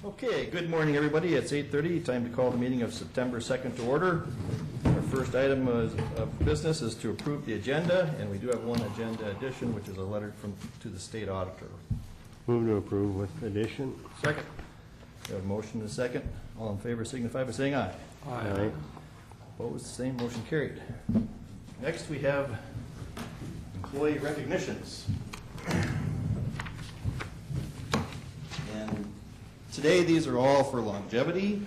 Okay, good morning, everybody. It's 8:30. Time to call the meeting of September 2nd to order. Our first item of business is to approve the agenda, and we do have one agenda addition, which is a letter to the state auditor. Move to approve with addition. Second. We have a motion and a second. All in favor signify by saying aye. Aye. Opposed, the same. Motion carried. Next, we have employee recognitions. And today, these are all for longevity,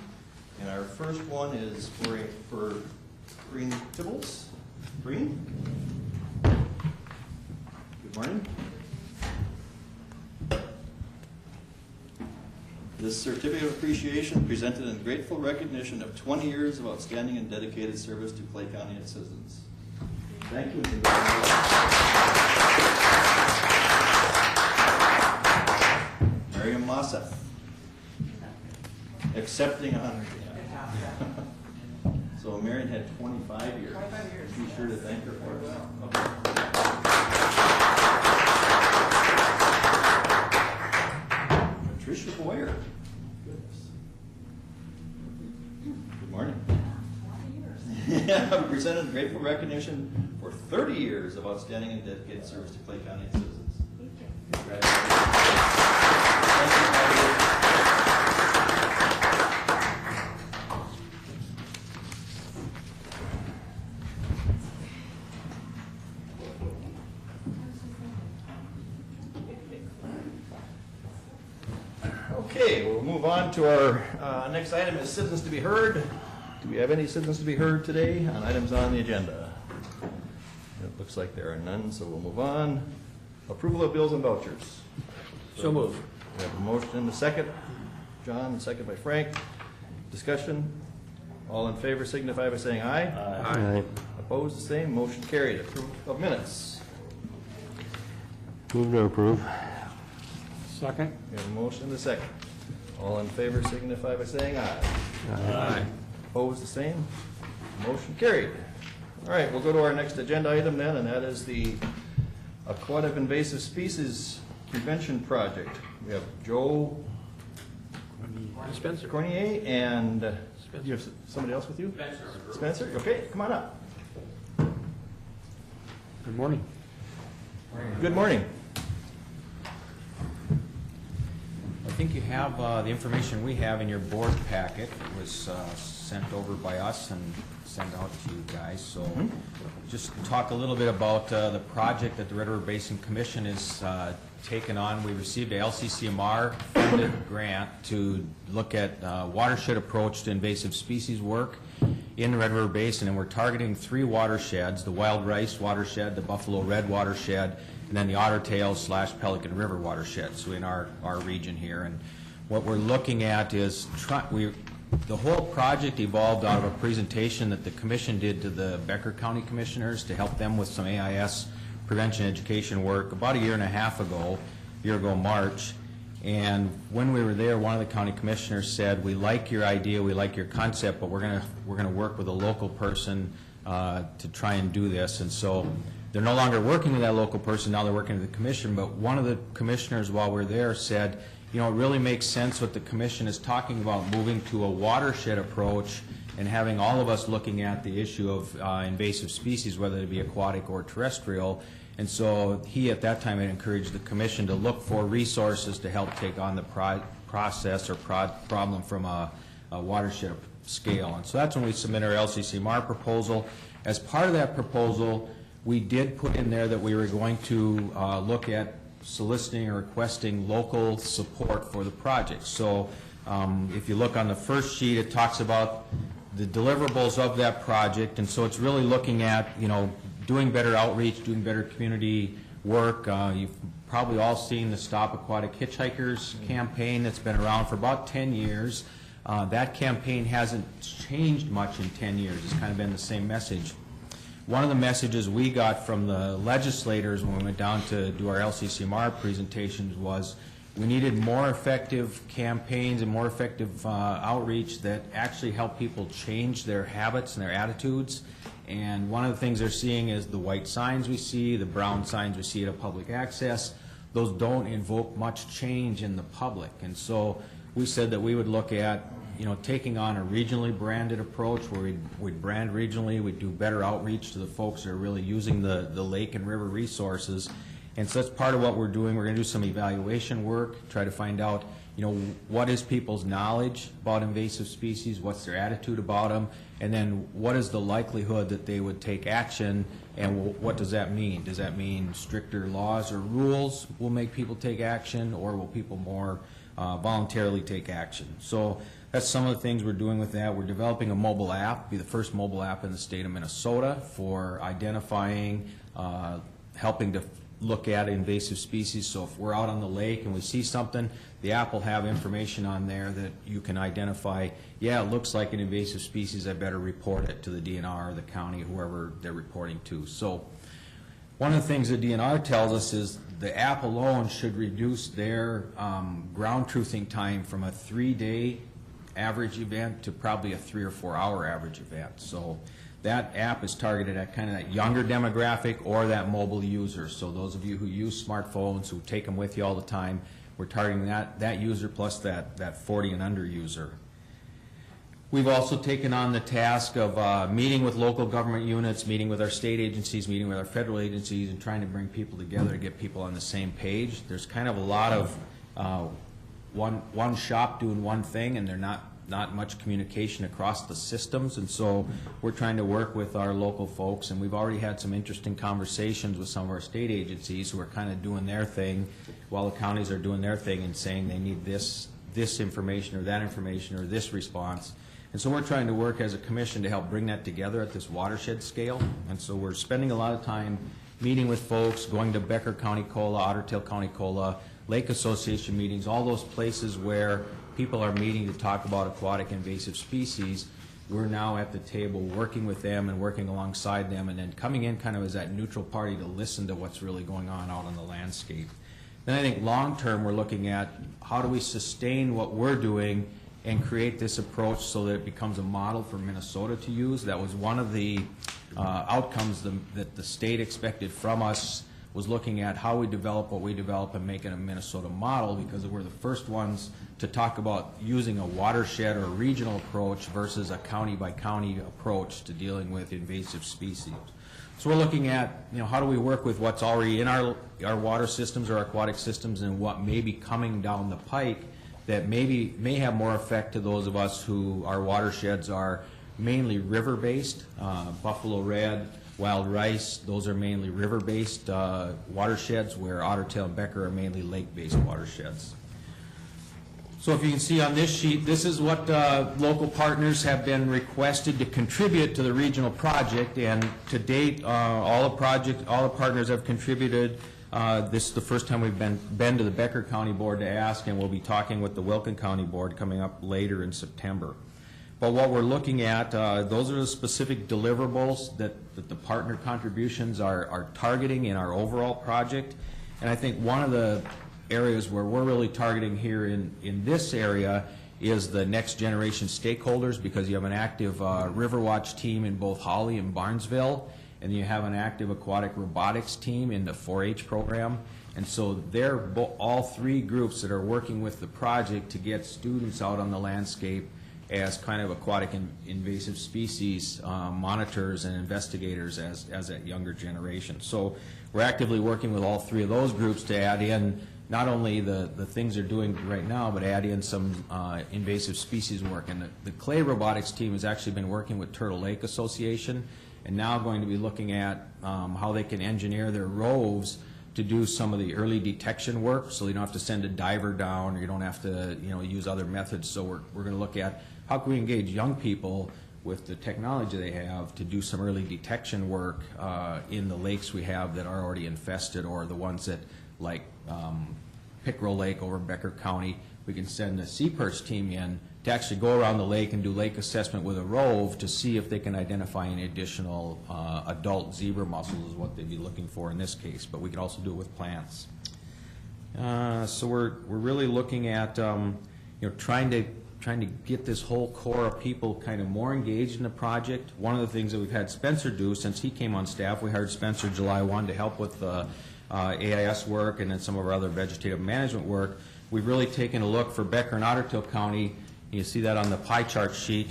and our first one is for Green Tibbles. Green? Good morning. This certificate of appreciation presented in grateful recognition of 20 years of outstanding and dedicated service to Clay County and its citizens. Thank you. Miriam Mossef. Accepting 100. So Marion had 25 years. 25 years. Be sure to thank her for it. Okay. Patricia Boyer. Goodness. Good morning. 20 years. Yeah, presented grateful recognition for 30 years of outstanding and dedicated service to Clay County and citizens. Thank you. Congratulations. Okay, we'll move on to our next item is citizens to be heard. Do we have any citizens to be heard today on items on the agenda? It looks like there are none, so we'll move on. Approval of bills and vouchers. So move. We have a motion and a second. John, second by Frank. Discussion. All in favor signify by saying aye. Aye. Opposed, the same. Motion carried. Approval of minutes. Move to approve. Second. We have a motion and a second. All in favor signify by saying aye. Aye. Opposed, the same. Motion carried. All right, we'll go to our next agenda item then, and that is the Aquatic Invasive Species Prevention Project. We have Joe Spencer. Cornier and you have somebody else with you? Spencer. Okay, come on up. Good morning. Good morning. I think you have the information we have in your board packet. It was sent over by us and sent out to you guys. So just talk a little bit about the project that the Red River Basin Commission is taken on. We received a LCCMR funded grant to look at watershed approach to invasive species work in the Red River Basin, and we're targeting 3 watersheds: the Wild Rice watershed, the Buffalo Red watershed, and then the Ottertail/Pelican River watershed, so in our region here. And what we're looking at is the whole project evolved out of a presentation that the commission did to the Becker County Commissioners to help them with some AIS prevention education work about a year and a half ago, March. And when we were there, one of the county commissioners said, "We like your idea, we like your concept, but we're gonna work with a local person to try and do this." And so they're no longer working with that local person, now they're working with the commission. But one of the commissioners while we're there said, you know, it really makes sense what the commission is talking about, moving to a watershed approach and having all of us looking at the issue of invasive species, whether it be aquatic or terrestrial. And so he at that time had encouraged the commission to look for resources to help take on the process or problem from a watershed scale. And so that's when we submitted our LCCMR proposal. As part of that proposal, we did put in there that we were going to look at soliciting or requesting local support for the project. So if you look on the first sheet, it talks about the deliverables of that project, and so it's really looking at, you know, doing better outreach, doing better community work. You've probably all seen the Stop Aquatic Hitchhikers campaign that's been around for about 10 years. That campaign hasn't changed much in 10 years. It's kind of been the same message. One of the messages we got from the legislators when we went down to do our LCCMR presentations was we needed more effective campaigns and more effective outreach that actually help people change their habits and their attitudes. And one of the things they're seeing is the white signs we see, the brown signs we see at a public access. those don't invoke much change in the public. And so we said that we would look at, taking on a regionally branded approach where we'd brand regionally, we'd do better outreach to the folks that are really using the lake and river resources. And so that's part of what we're doing. We're going to do some evaluation work, try to find out, what is people's knowledge about invasive species, what's their attitude about them, and then what is the likelihood that they would take action, and what does that mean? Does that mean stricter laws or rules will make people take action, or will people more voluntarily take action? So that's some of the things we're doing with that. We're developing a mobile app, be the first mobile app in the state of Minnesota for identifying, helping to look at invasive species. So if we're out on the lake and we see something, the app will have information on there that you can identify, yeah, it looks like an invasive species, I better report it to the DNR, the county, whoever they're reporting to. So one of the things the DNR tells us is the app alone should reduce their ground truthing time from a 3-day average event to probably a 3 or 4 hour average event. So that app is targeted at kind of that younger demographic or that mobile user. So those of you who use smartphones, who take them with you all the time, we're targeting that user plus that 40 and under user. We've also taken on the task of meeting with local government units, meeting with our state agencies, meeting with our federal agencies, and trying to bring people together to get people on the same page. There's kind of a lot of one shop doing one thing, and they're not much communication across the systems, and so we're trying to work with our local folks, and we've already had some interesting conversations with some of our state agencies who are kind of doing their thing while the counties are doing their thing and saying they need this information or that information or this response. And so we're trying to work as a commission to help bring that together at this watershed scale. And so we're spending a lot of time meeting with folks, going to Becker County COLA, Otter Tail County COLA, Lake Association meetings, all those places where people are meeting to talk about aquatic invasive species. We're now at the table working with them and working alongside them, and then coming in kind of as that neutral party to listen to what's really going on out on the landscape. Then I think long term we're looking at how do we sustain what we're doing and create this approach so that it becomes a model for Minnesota to use. That was one of the outcomes that the state expected from us, was looking at how we develop what we develop and make it a Minnesota model, because we're the first ones to talk about using a watershed or a regional approach versus a county by county approach to dealing with invasive species. So we're looking at, how do we work with what's already in our water systems or our aquatic systems, and what may be coming down the pike that may have more effect to those of us who our watersheds are mainly river-based. Buffalo Red, Wild Rice, those are mainly river-based watersheds, where Otter Tail and Becker are mainly lake-based watersheds. So if you can see on this sheet, this is what local partners have been requested to contribute to the regional project, and to date, all the partners have contributed. This is the first time we've been to the Becker County Board to ask, and we'll be talking with the Wilkin County Board coming up later in September. But what we're looking at, those are the specific deliverables that the partner contributions are targeting in our overall project. And I think one of the areas where we're really targeting here in this area is the next generation stakeholders, because you have an active Riverwatch team in both Holly and Barnesville, and you have an active aquatic robotics team in the 4-H program. And so they're all three groups that are working with the project to get students out on the landscape as kind of aquatic invasive species monitors and investigators as that younger generation. So we're actively working with all three of those groups to add in not only the things they're doing right now, but add in some invasive species work. And the clay robotics team has actually been working with Turtle Lake Association, and now going to be looking at how they can engineer their roves to do some of the early detection work, so you don't have to send a diver down, or you don't have to use other methods. So we're going to look at how can we engage young people with the technology they have to do some early detection work in the lakes we have that are already infested, or the ones that, like Pickerel Lake over in Becker County, we can send a sea perch team in to actually go around the lake and do lake assessment with a rove to see if they can identify any additional adult zebra mussels, is what they'd be looking for in this case. But we can also do it with plants. So we're really looking at trying to get this whole core of people kind of more engaged in the project. One of the things that we've had Spencer do since he came on staff, we hired Spencer July 1 to help with AIS work and then some of our other vegetative management work, we've really taken a look for Becker and Otter Tail County. You see that on the pie chart sheet.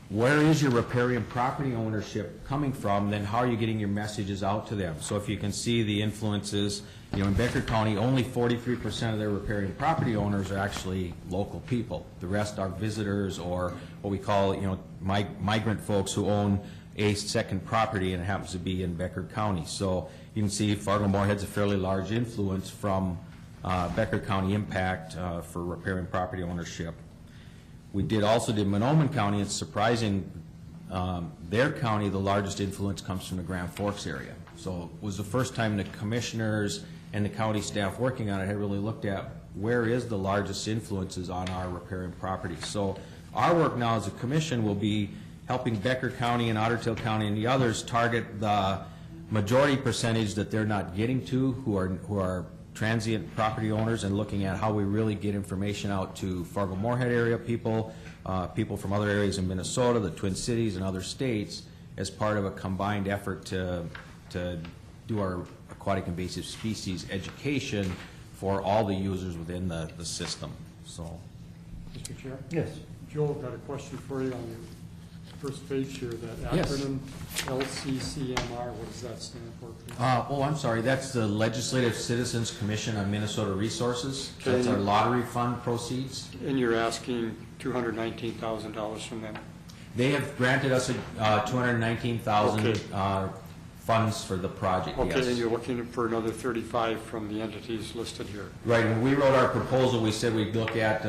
Where is your riparian property ownership coming from? Then how are you getting your messages out to them? So if you can see the influences, in Becker County, only 43% of their riparian property owners are actually local people. The rest are visitors or what we call, migrant folks who own a second property, and it happens to be in Becker County. So you can see Fargo-Moorhead's a fairly large influence from Becker County impact for riparian property ownership. We also did Monoman County. It's surprising, their county, the largest influence comes from the Grand Forks area. So it was the first time the commissioners and the county staff working on it had really looked at where is the largest influences on our riparian property. So our work now as a commission will be helping Becker County and Otter Tail County and the others target the majority percentage that they're not getting to, who are transient property owners, and looking at how we really get information out to Fargo-Moorhead area people, people from other areas in Minnesota, the Twin Cities, and other states as part of a combined effort to do our aquatic invasive species education for all the users within the system. So, Mr. Chair? Yes. Joel, got a question for you on your first page here, that Yes. acronym LCCMR, what does that stand for, please? I'm sorry, that's the Legislative Citizens Commission on Minnesota Resources. That's our lottery fund proceeds. And you're asking $219,000 from them? They have granted us $219,000 Okay. funds for the project, yes. Okay, and you're looking for another 35 from the entities listed here? Right, when we wrote our proposal, we said we'd look at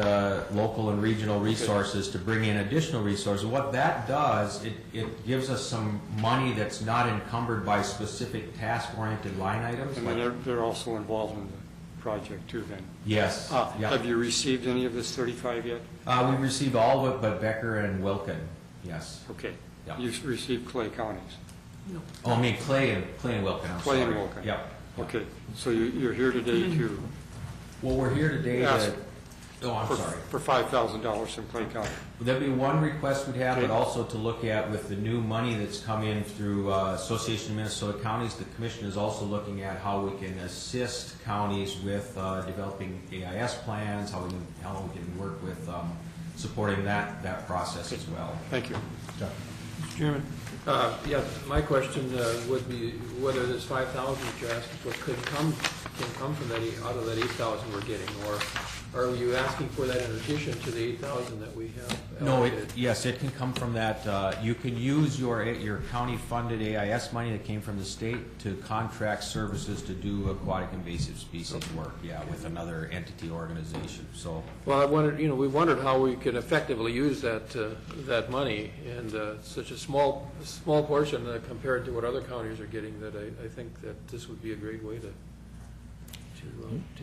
local and regional resources to bring in additional resources. What that does, it gives us some money that's not encumbered by specific task-oriented line items. And then they're also involved in the project too, then? Yes. Yeah. Have you received any of this 35 yet? We've received all of it but Becker and Wilkin, yes. Okay. Yeah. You've received Clay counties? Oh, I mean Clay and Wilkin, I'm sorry. Clay and Wilkin. Yep. Okay, so you're here today to, Well, we're here today Ask to, I'm sorry. for $5,000 from Clay County? There'd be one request we'd have, but Okay. also to look at with the new money that's come in through Association of Minnesota Counties, the commission is also looking at how we can assist counties with developing AIS plans, how we can work with supporting that process as well. Thank you. Mr. Chairman, yeah, my question would be whether this 5,000 that you're asking for can come from that, out of that 8,000 we're getting, or are you asking for that in addition to the 8,000 that we have No, allocated? yes, it can come from that. You can use your county-funded AIS money that came from the state to contract services to do aquatic invasive species work, yeah, with another entity organization, so. Well, I wondered, we wondered how we could effectively use that money, and such a small portion compared to what other counties are getting, that I think that this would be a great way to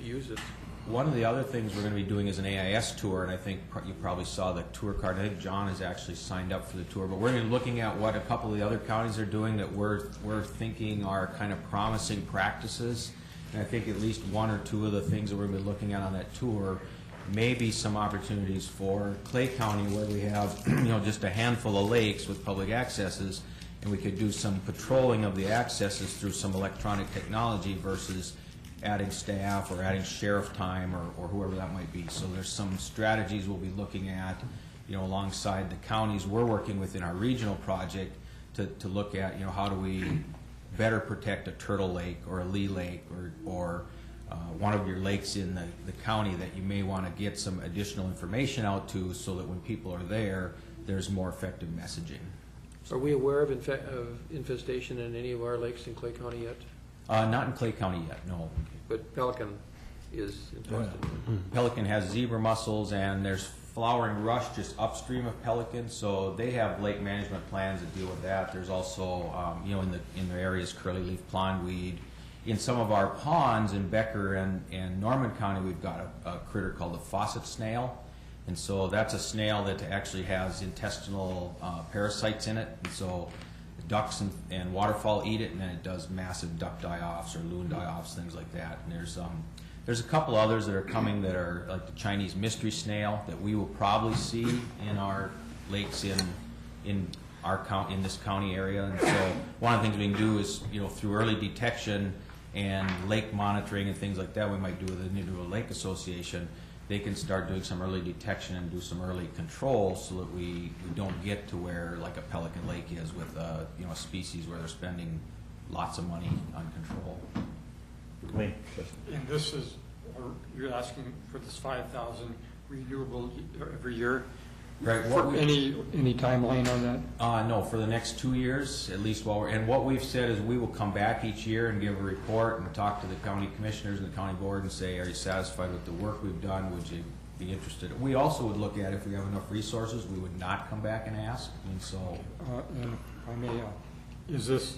use it. One of the other things we're going to be doing is an AIS tour, and I think you probably saw the tour card. I think John has actually signed up for the tour, but we're going to be looking at what a couple of the other counties are doing that we're thinking are kind of promising practices. And I think at least one or two of the things that we're going to be looking at on that tour may be some opportunities for Clay County, where we have just a handful of lakes with public accesses, and we could do some patrolling of the accesses through some electronic technology versus adding staff or adding sheriff time or whoever that might be. So there's some strategies we'll be looking at, alongside the counties we're working with in our regional project to look at, how do we better protect a turtle lake or a lee lake or one of your lakes in the county that you may want to get some additional information out to, so that when people are there, there's more effective messaging. Are we aware of infestation in any of our lakes in Clay County yet? Not in Clay County yet, no. But Pelican is infested. Pelican has zebra mussels, and there's flowering rush just upstream of Pelican, so they have lake management plans that deal with that. There's also, in the areas curly leaf pondweed. In some of our ponds in Becker and Norman County, we've got a critter called the faucet snail, and so that's a snail that actually has intestinal parasites in it, and so ducks and waterfowl eat it, and then it does massive duck die-offs or loon die-offs, things like that. And there's a couple others that are coming that are like the Chinese mystery snail that we will probably see in our lakes in this county area. And so one of the things we can do is, through early detection and lake monitoring and things like that we might do with an individual lake association, they can start doing some early detection and do some early control so that we don't get to where like a Pelican Lake is with a species where they're spending lots of money on control. Wayne? And this is, you're asking for this 5,000 renewable every year? Right. For any timeline on that? No, for the next 2 years, at least and what we've said is we will come back each year and give a report and talk to the county commissioners and the county board and say, are you satisfied with the work we've done? Would you be interested? We also would look at if we have enough resources, we would not come back and ask. And so, And if I may, is this,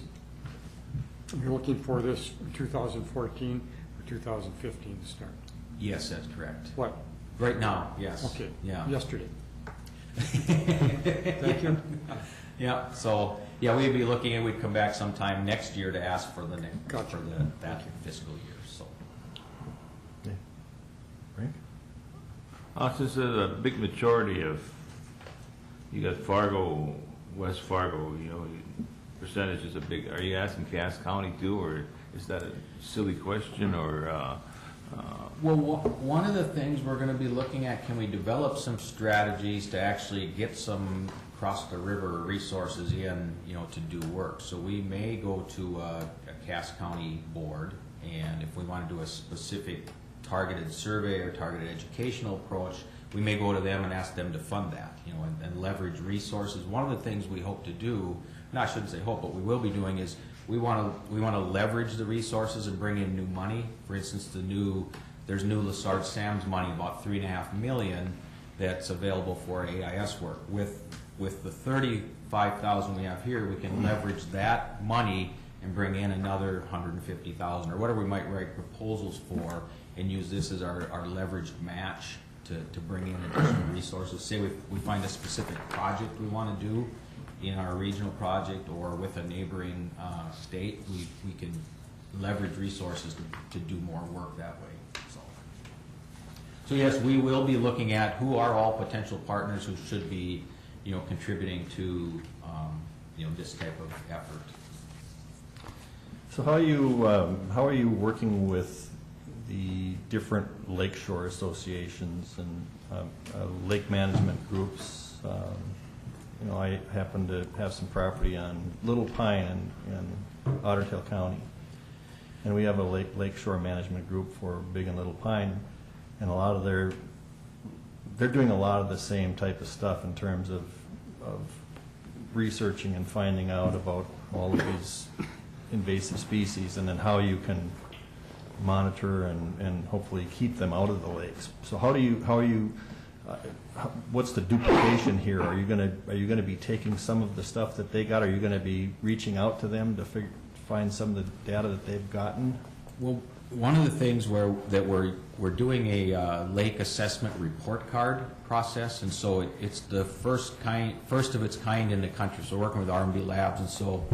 you're looking for this in 2014 or 2015 to start? yes, that's correct. What? Right now, yes. Okay. Yeah. Yesterday. Thank you. Yeah. So yeah, we'd be looking and we'd come back sometime next year to ask for the next Gotcha. that fiscal year. So. Okay. Frank? Since there's a big majority of, you got Fargo, West Fargo, percentage is a big, are you asking Cass County too, or is that a silly question, or? Well, one of the things we're going to be looking at, can we develop some strategies to actually get some across the river resources in, to do work. So we may go to a Cass County board, and if we want to do a specific targeted survey or targeted educational approach, we may go to them and ask them to fund that, and leverage resources. One of the things we hope to do, no, I shouldn't say hope, but we will be doing is we want to leverage the resources and bring in new money. For instance, there's new Lessard Sam's money, about $3.5 million, that's available for AIS work. With the $35,000 we have here, we can leverage that money and bring in another $150,000 or whatever we might write proposals for, and use this as our leveraged match to bring in additional resources. Say we find a specific project we want to do in our regional project or with a neighboring state, we can leverage resources to do more work that way. So yes, we will be looking at who are all potential partners who should be, contributing to, this type of effort. So how are you working with the different lakeshore associations and lake management groups? I happen to have some property on Little Pine in Otter Tail County, and we have a lakeshore management group for Big and Little Pine, and they're doing a lot of the same type of stuff in terms of researching and finding out about all of these invasive species, and then how you can monitor and hopefully keep them out of the lakes. So how are you what's the duplication here? Are you going to be taking some of the stuff that they got? Are you going to be reaching out to them to find some of the data that they've gotten? Well, one of the things we're doing a lake assessment report card process, and so it's the first of its kind in the country. So we're working with R&B Labs, and so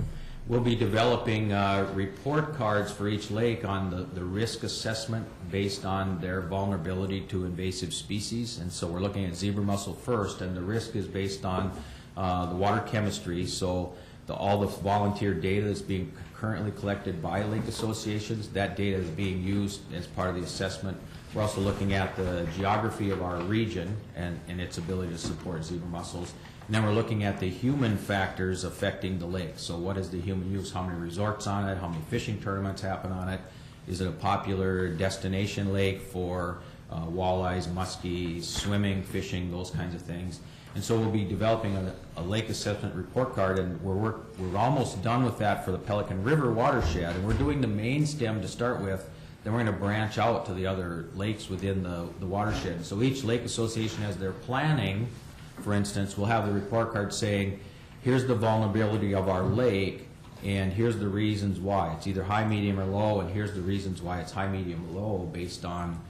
we'll be developing report cards for each lake on the risk assessment based on their vulnerability to invasive species. And so we're looking at zebra mussel first, and the risk is based on the water chemistry. So all the volunteer data that's being currently collected by lake associations, that data is being used as part of the assessment. We're also looking at the geography of our region and its ability to support zebra mussels. And then we're looking at the human factors affecting the lake. So what is the human use? How many resorts on it? How many fishing tournaments happen on it? Is it a popular destination lake for walleyes, muskies, swimming, fishing, those kinds of things? And so we'll be developing a lake assessment report card, and we're almost done with that for the Pelican River watershed. And we're doing the main stem to start with. Then we're going to branch out to the other lakes within the watershed. So each lake association, as they're planning, for instance, we'll have the report card saying, here's the vulnerability of our lake, and here's the reasons why. It's either high, medium, or low, and here's the reasons why it's high, medium, or low based on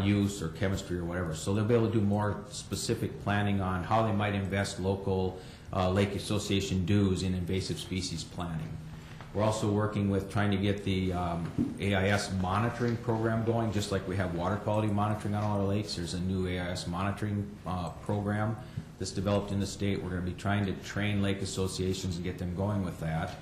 use or chemistry or whatever. So they'll be able to do more specific planning on how they might invest local lake association dues in invasive species planning. We're also working with trying to get the AIS monitoring program going, just like we have water quality monitoring on all our lakes. There's a new AIS monitoring program that's developed in the state. We're going to be trying to train lake associations and get them going with that.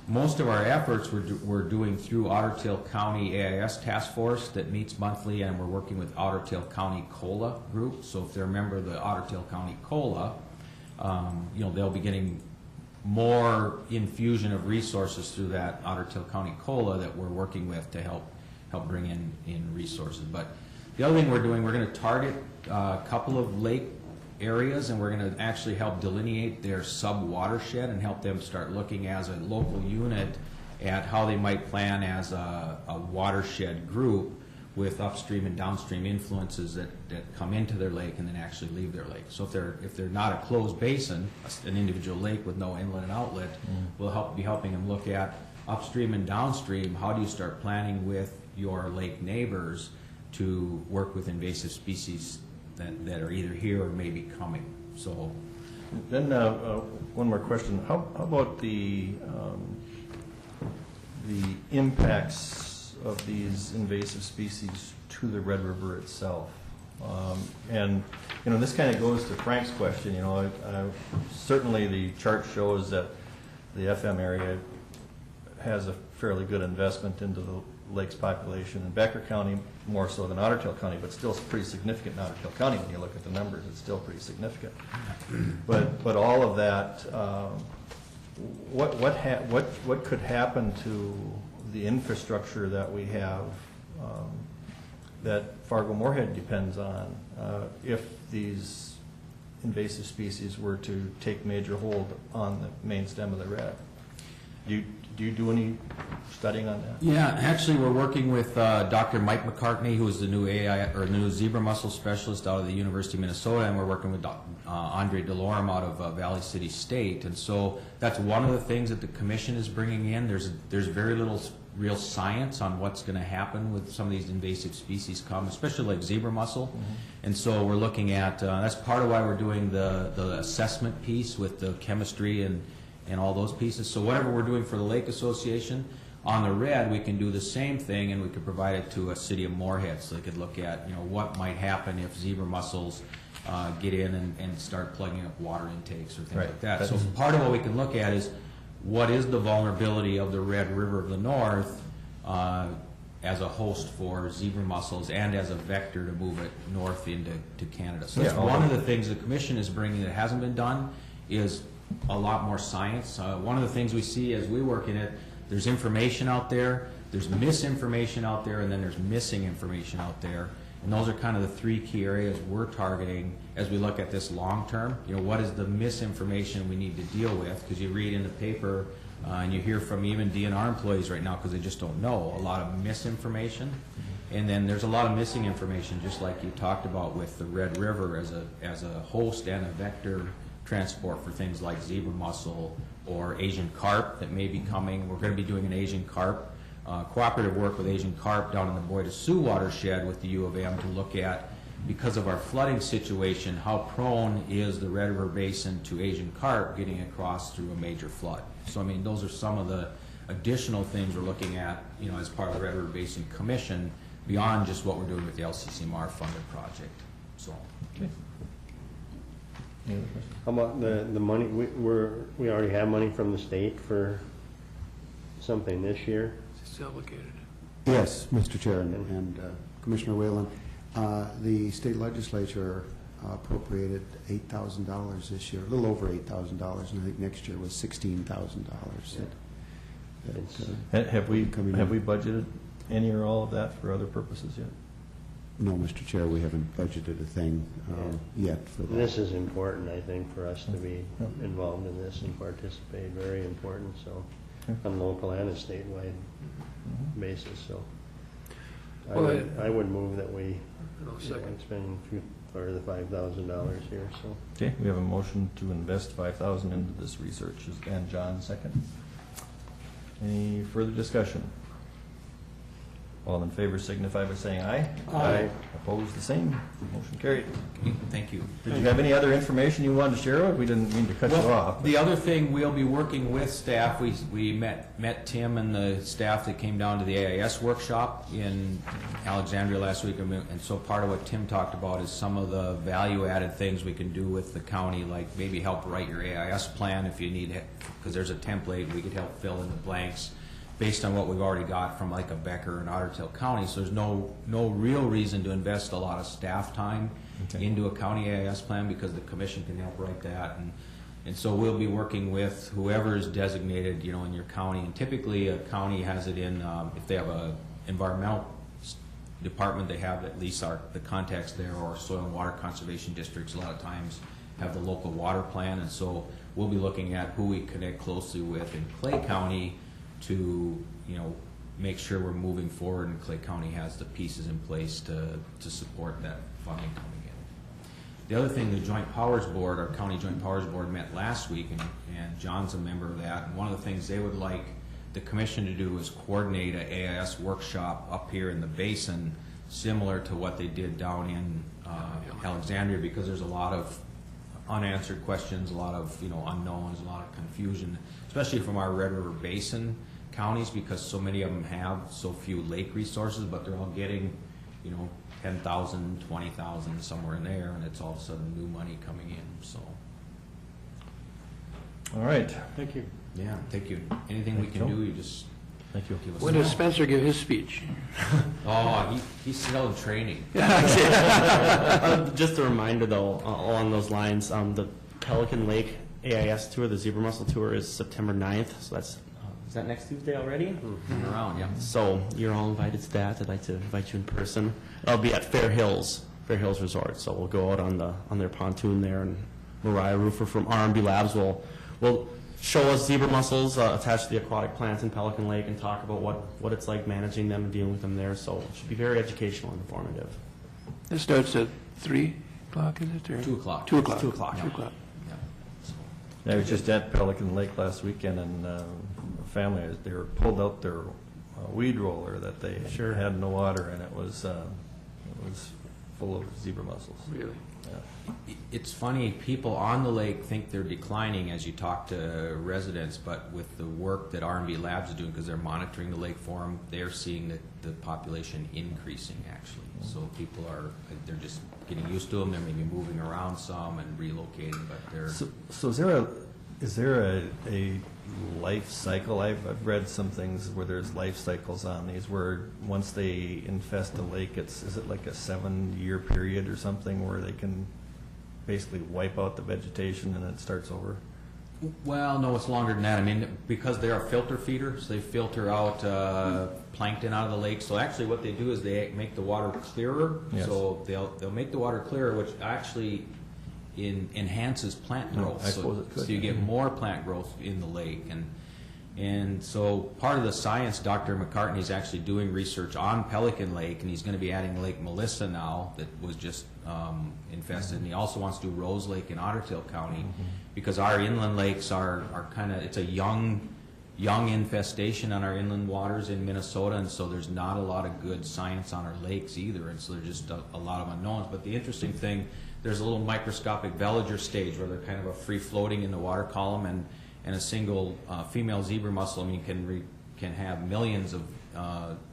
Most of our efforts we're doing through Otter Tail County AIS Task Force that meets monthly, and we're working with Otter Tail County COLA group. So if they're a member of the Otter Tail County COLA, they'll be getting more infusion of resources through that Otter Tail County COLA that we're working with to help bring in resources. But the other thing we're doing, we're going to target a couple of lake areas, and we're going to actually help delineate their sub-watershed and help them start looking as a local unit at how they might plan as a watershed group with upstream and downstream influences that come into their lake and then actually leave their lake. So if they're not a closed basin, an individual lake with no inlet and outlet, we'll be helping them look at upstream and downstream. How do you start planning with your lake neighbors to work with invasive species that are either here or maybe coming? So Then one more question. How about the impacts of these invasive species to the Red River itself? And this kind of goes to Frank's question. Certainly the chart shows that the FM area has a fairly good investment into the lake's population in Becker County, more so than Otter Tail County, but still pretty significant in Otter Tail County. When you look at the numbers, it's still pretty significant. But all of that, what could happen to the infrastructure that we have that Fargo-Moorhead depends on if these invasive species were to take major hold on the main stem of the Red? Do you do any studying on that? yeah, actually we're working with Dr. Mike McCartney, who is the new zebra mussel specialist out of the University of Minnesota, and we're working with Andre DeLorme out of Valley City State. And so that's one of the things that the commission is bringing in. There's very little real science on what's going to happen with some of these invasive species come, especially like zebra mussel. And so we're looking at, that's part of why we're doing the assessment piece with the chemistry and all those pieces. So whatever we're doing for the Lake Association, on the Red, we can do the same thing, and we could provide it to a city of Moorhead, so they could look at, what might happen if zebra mussels get in and start plugging up water intakes or things like that. So part of what we can look at is what is the vulnerability of the Red River of the North as a host for zebra mussels and as a vector to move it north into Canada. So that's one of the things the commission is bringing that hasn't been done, is a lot more science. One of the things we see as we work in it, there's information out there, there's misinformation out there, and then there's missing information out there. And those are kind of the three key areas we're targeting as we look at this long term. What is the misinformation we need to deal with? Because you read in the paper and you hear from even DNR employees right now, because they just don't know, a lot of misinformation. And then there's a lot of missing information, just like you talked about with the Red River as a host and a vector transport for things like zebra mussel or Asian carp that may be coming. We're going to be doing an Asian carp cooperative work with Asian carp down in the Boy to Sioux watershed with the U of M to look at, because of our flooding situation, how prone is the Red River Basin to Asian carp getting across through a major flood. So those are some of the additional things we're looking at, as part of the Red River Basin Commission, beyond just what we're doing with the LCCMR funded project. So. Okay. Any other questions? How about the money? We already have money from the state for something this year. It's allocated. Yes, Mr. Chair and Commissioner Whalen. The state legislature appropriated $8,000 this year, a little over $8,000, and I think next year was $16,000. Have we budgeted any or all of that for other purposes yet? No, Mr. Chair, we haven't budgeted a thing yet for that. This is important, I think, for us to be involved in this and participate. Very important. So, on a local and a statewide basis. So, I would move that we spend for the $5,000 here. So. Okay, we have a motion to invest $5,000 into this research. And John, second. Any further discussion? All in favor signify by saying aye. Aye. Opposed, the same. Motion carried. Okay, thank you. Did you have any other information you wanted to share? We didn't mean to cut you off. The other thing, we'll be working with staff, we met Tim and the staff that came down to the AIS workshop in Alexandria last week, and so part of what Tim talked about is some of the value-added things we can do with the county, like maybe help write your AIS plan if you need it, because there's a template, we could help fill in the blanks based on what we've already got from like a Becker and Otter Tail County, so there's no real reason to invest a lot of staff time into a county AIS plan, because the commission can help write that, and so we'll be working with whoever is designated, in your county, and typically a county has it in, if they have a environmental department, they have at least the contacts there, or soil and water conservation districts a lot of times have the local water plan, and so we'll be looking at who we connect closely with in Clay County to, make sure we're moving forward, and Clay County has the pieces in place to support that funding coming in. The other thing, the Joint Powers Board, our County Joint Powers Board met last week, and John's a member of that, and one of the things they would like the commission to do is coordinate a AIS workshop up here in the basin, similar to what they did down in Alexandria, because there's a lot of unanswered questions, a lot of unknowns, a lot of confusion, especially from our Red River Basin counties, because so many of them have so few lake resources, but they're all getting 10,000, 20,000, somewhere in there, and it's all of a sudden new money coming in. So, All right. Thank you. yeah, thank you. Anything we can do, you just Thank you. give us When a does call. Spencer give his speech? Oh, he's still in training. Just a reminder, though, along those lines, the Pelican Lake AIS tour, the Zebra Mussel tour, is September 9th, so that's, is that next Tuesday already? Around, yeah. So you're all invited to that. I'd like to invite you in person. I'll be at Fair Hills Resort, so we'll go out on their pontoon there, and Mariah Roofer from R&B Labs will show us zebra mussels attached to the aquatic plants in Pelican Lake, and talk about what it's like managing them and dealing with them there. So it should be very educational and informative. It starts at 3 o'clock, is it? Or 2 o'clock. 2 o'clock. 2 o'clock. 2 o'clock. I was just at Pelican Lake last weekend, and a family, they were pulled out their weed roller that they Sure. had in the water, and it was full of zebra mussels. Really? Yeah. It's funny, people on the lake think they're declining as you talk to residents, but with the work that R&B Labs is doing, because they're monitoring the lake for them, they're seeing the population increasing, actually. So people they're just getting used to them, they're maybe moving around some and relocating, but they're... So is there a life cycle? I've read some things where there's life cycles on these, where once they infest a lake, is it like a 7-year period or something, where they can basically wipe out the vegetation and it starts over? Well, no, it's longer than that. I mean, because they are filter feeders, they filter out plankton out of the lake. So actually what they do is they make the water clearer. Yes. So they'll make the water clearer, which actually enhances plant growth. I suppose it could, so you yeah. get more plant growth in the lake. And so part of the science, Dr. McCartney is actually doing research on Pelican Lake, and he's going to be adding Lake Melissa now that was just infested. And he also wants to do Rose Lake in Otter Tail County, because our inland lakes are kind of, it's a young infestation on our inland waters in Minnesota, and so there's not a lot of good science on our lakes either, and so there's just a lot of unknowns. But the interesting thing, there's a little microscopic veliger stage where they're kind of a free-floating in the water column, and a single female zebra mussel, I mean, can have millions of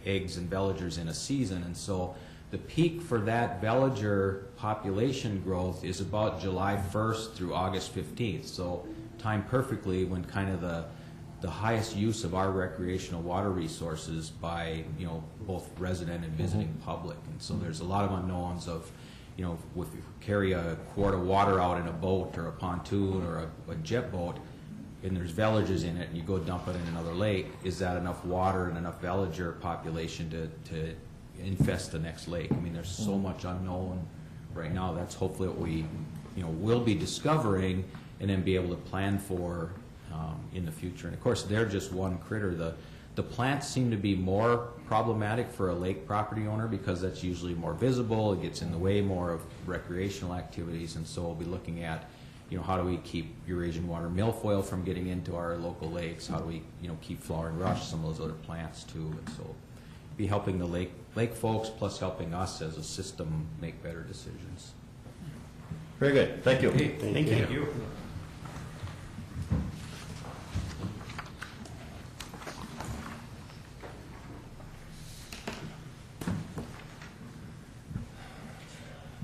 eggs and veligers in a season, and so the peak for that veliger population growth is about July 1st through August 15th, so timed perfectly when kind of the highest use of our recreational water resources by both resident and visiting public, and so there's a lot of unknowns of if you carry a quart of water out in a boat or a pontoon or a jet boat, and there's veligers in it, and you go dump it in another lake, is that enough water and enough veliger population to infest the next lake? I mean, there's so much unknown right now. That's hopefully what we will be discovering and then be able to plan for in the future. And of course, they're just one critter. The plants seem to be more problematic for a lake property owner, because that's usually more visible, it gets in the way more of recreational activities, and so we'll be looking at how do we keep Eurasian water milfoil from getting into our local lakes? How do we, keep flowering rush, some of those other plants too? And so, be helping the lake folks, plus helping us as a system make better decisions. Very good, thank you. Thank you.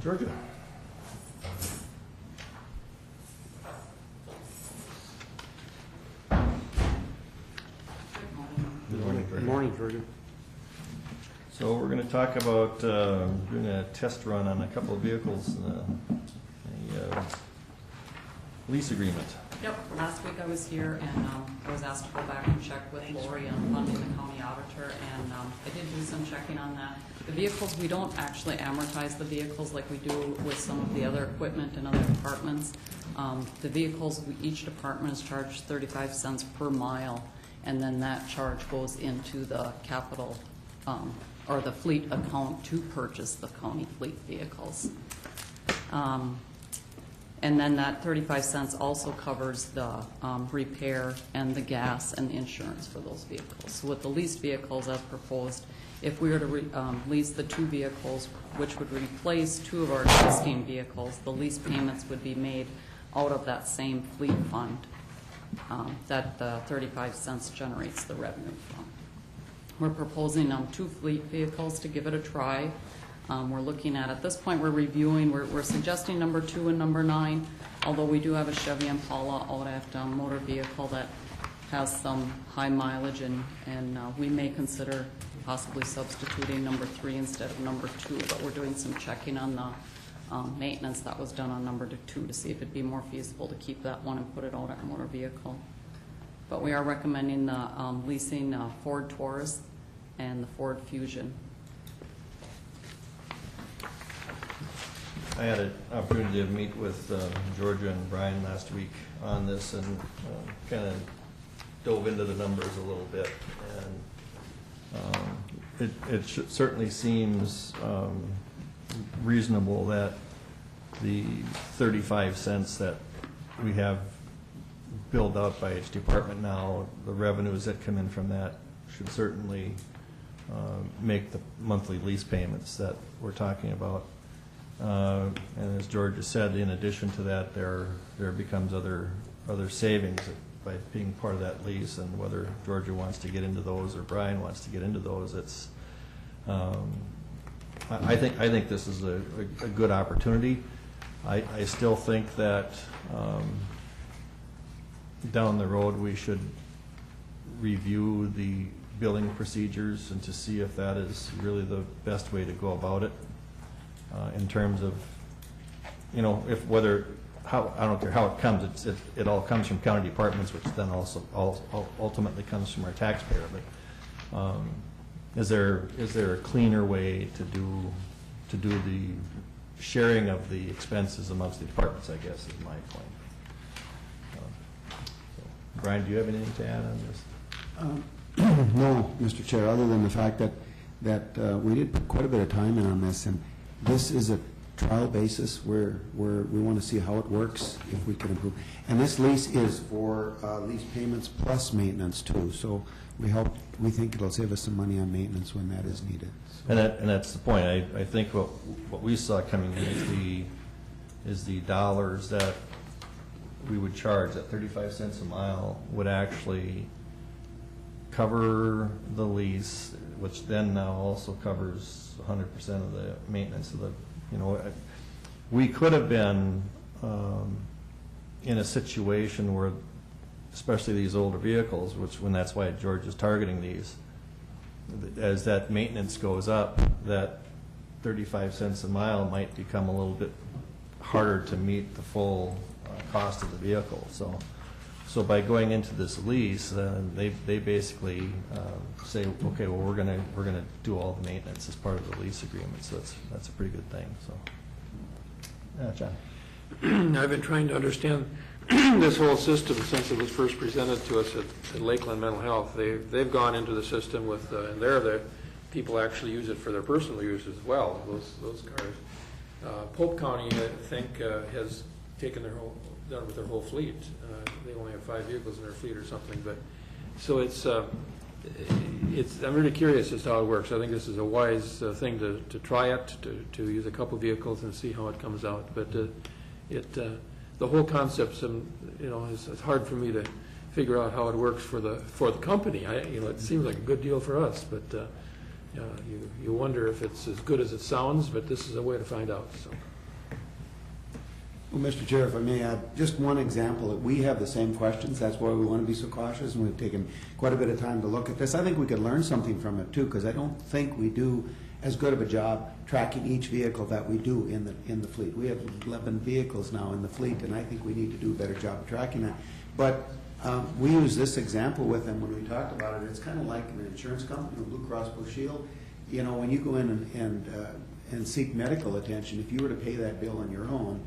Georgia. Good morning, Good morning, Georgia. So we're going to talk about doing a test run on a couple of vehicles in a lease agreement. Yep, last week I was here and I was asked to go back and check with Lori on funding the county auditor, and I did do some checking on that. The vehicles, we don't actually amortize the vehicles like we do with some of the other equipment in other departments. The vehicles, each department is charged 35 cents per mile, and then that charge goes into the capital or the fleet account to purchase the county fleet vehicles. And then that 35 cents also covers the repair and the gas and the insurance for those vehicles. So with the leased vehicles as proposed, if we were to lease the 2 vehicles, which would replace 2 of our existing vehicles, the lease payments would be made out of that same fleet fund that the 35 cents generates the revenue from. We're proposing 2 fleet vehicles to give it a try. We're looking at this point, we're reviewing, we're suggesting number 2 and number 9, although we do have a Chevy Impala out at motor vehicle that has some high mileage, and we may consider possibly substituting number 3 instead of number 2, but we're doing some checking on the maintenance that was done on number 2 to see if it'd be more feasible to keep that one and put it out at motor vehicle. But we are recommending the leasing Ford Taurus and the Ford Fusion. I had an opportunity to meet with Georgia and Brian last week on this and kind of dove into the numbers a little bit. And it certainly seems reasonable that the 35 cents that we have billed out by each department now, the revenues that come in from that should certainly make the monthly lease payments that we're talking about. And as Georgia said, in addition to that, there becomes other savings by being part of that lease, and whether Georgia wants to get into those or Brian wants to get into those, it's I think this is a good opportunity. I still think that down the road we should review the billing procedures and to see if that is really the best way to go about it. In terms of, I don't care how it comes, it all comes from county departments, which then also ultimately comes from our taxpayer. But is there a cleaner way to do the sharing of the expenses amongst the departments, I guess, is my point. Brian, do you have anything to add on this? No, Mr. Chair, other than the fact that we did put quite a bit of time in on this, and this is a trial basis where we want to see how it works, if we can improve. And this lease is for lease payments plus maintenance too. So we think it'll save us some money on maintenance when that is needed. So. And that's the point. I think what we saw coming in is the dollars that we would charge, that 35 cents a mile, would actually cover the lease, which then now also covers 100% of the maintenance of the, we could have been in a situation where, especially these older vehicles, that's why George is targeting these, as that maintenance goes up, that 35 cents a mile might become a little bit harder to meet the full cost of the vehicle. So by going into this lease, they basically say, okay, well, we're gonna do all the maintenance as part of the lease agreement. So that's a pretty good thing. So, yeah, John. I've been trying to understand this whole system since it was first presented to us at Lakeland Mental Health. They've gone into the system with, and the people actually use it for their personal use as well. Those cars. Pope County, I think, has taken done it with their whole fleet. They only have 5 vehicles in their fleet or something, but so it's I'm really curious as to how it works. I think this is a wise thing to try it, to use a couple vehicles and see how it comes out. But the whole concept's, it's hard for me to figure out how it works for the company. It seems like a good deal for us, but you wonder if it's as good as it sounds. But this is a way to find out. So. Well, Mr. Chair, if I may add, just one example, that we have the same questions, that's why we want to be so cautious, and we've taken quite a bit of time to look at this. I think we could learn something from it, too, because I don't think we do as good of a job tracking each vehicle that we do in the fleet. We have 11 vehicles now in the fleet, and I think we need to do a better job of tracking that. But we use this example with them when we talked about it. It's kind of like an insurance company, Blue Cross Blue Shield. When you go in and seek medical attention, if you were to pay that bill on your own,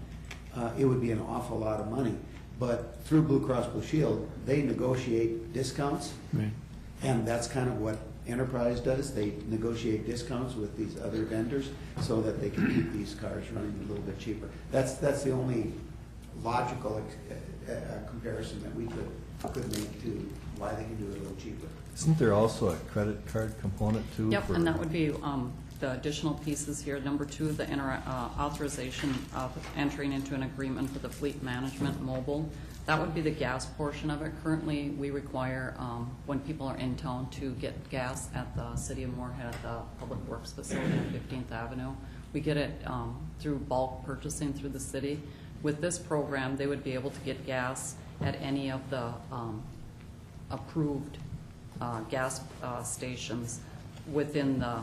it would be an awful lot of money. But through Blue Cross Blue Shield, they negotiate discounts. Right. And that's kind of what Enterprise does. They negotiate discounts with these other vendors so that they can keep these cars running a little bit cheaper. That's the only logical comparison that we could make to why they can do it a little cheaper. Isn't there also a credit card component too? Yep, and that would be the additional pieces here. Number 2, the authorization of entering into an agreement for the fleet management mobile. That would be the gas portion of it. Currently, we require, when people are in town, to get gas at the City of Moorhead, the Public Works facility on 15th Avenue. We get it through bulk purchasing through the city. With this program, they would be able to get gas at any of the approved gas stations within the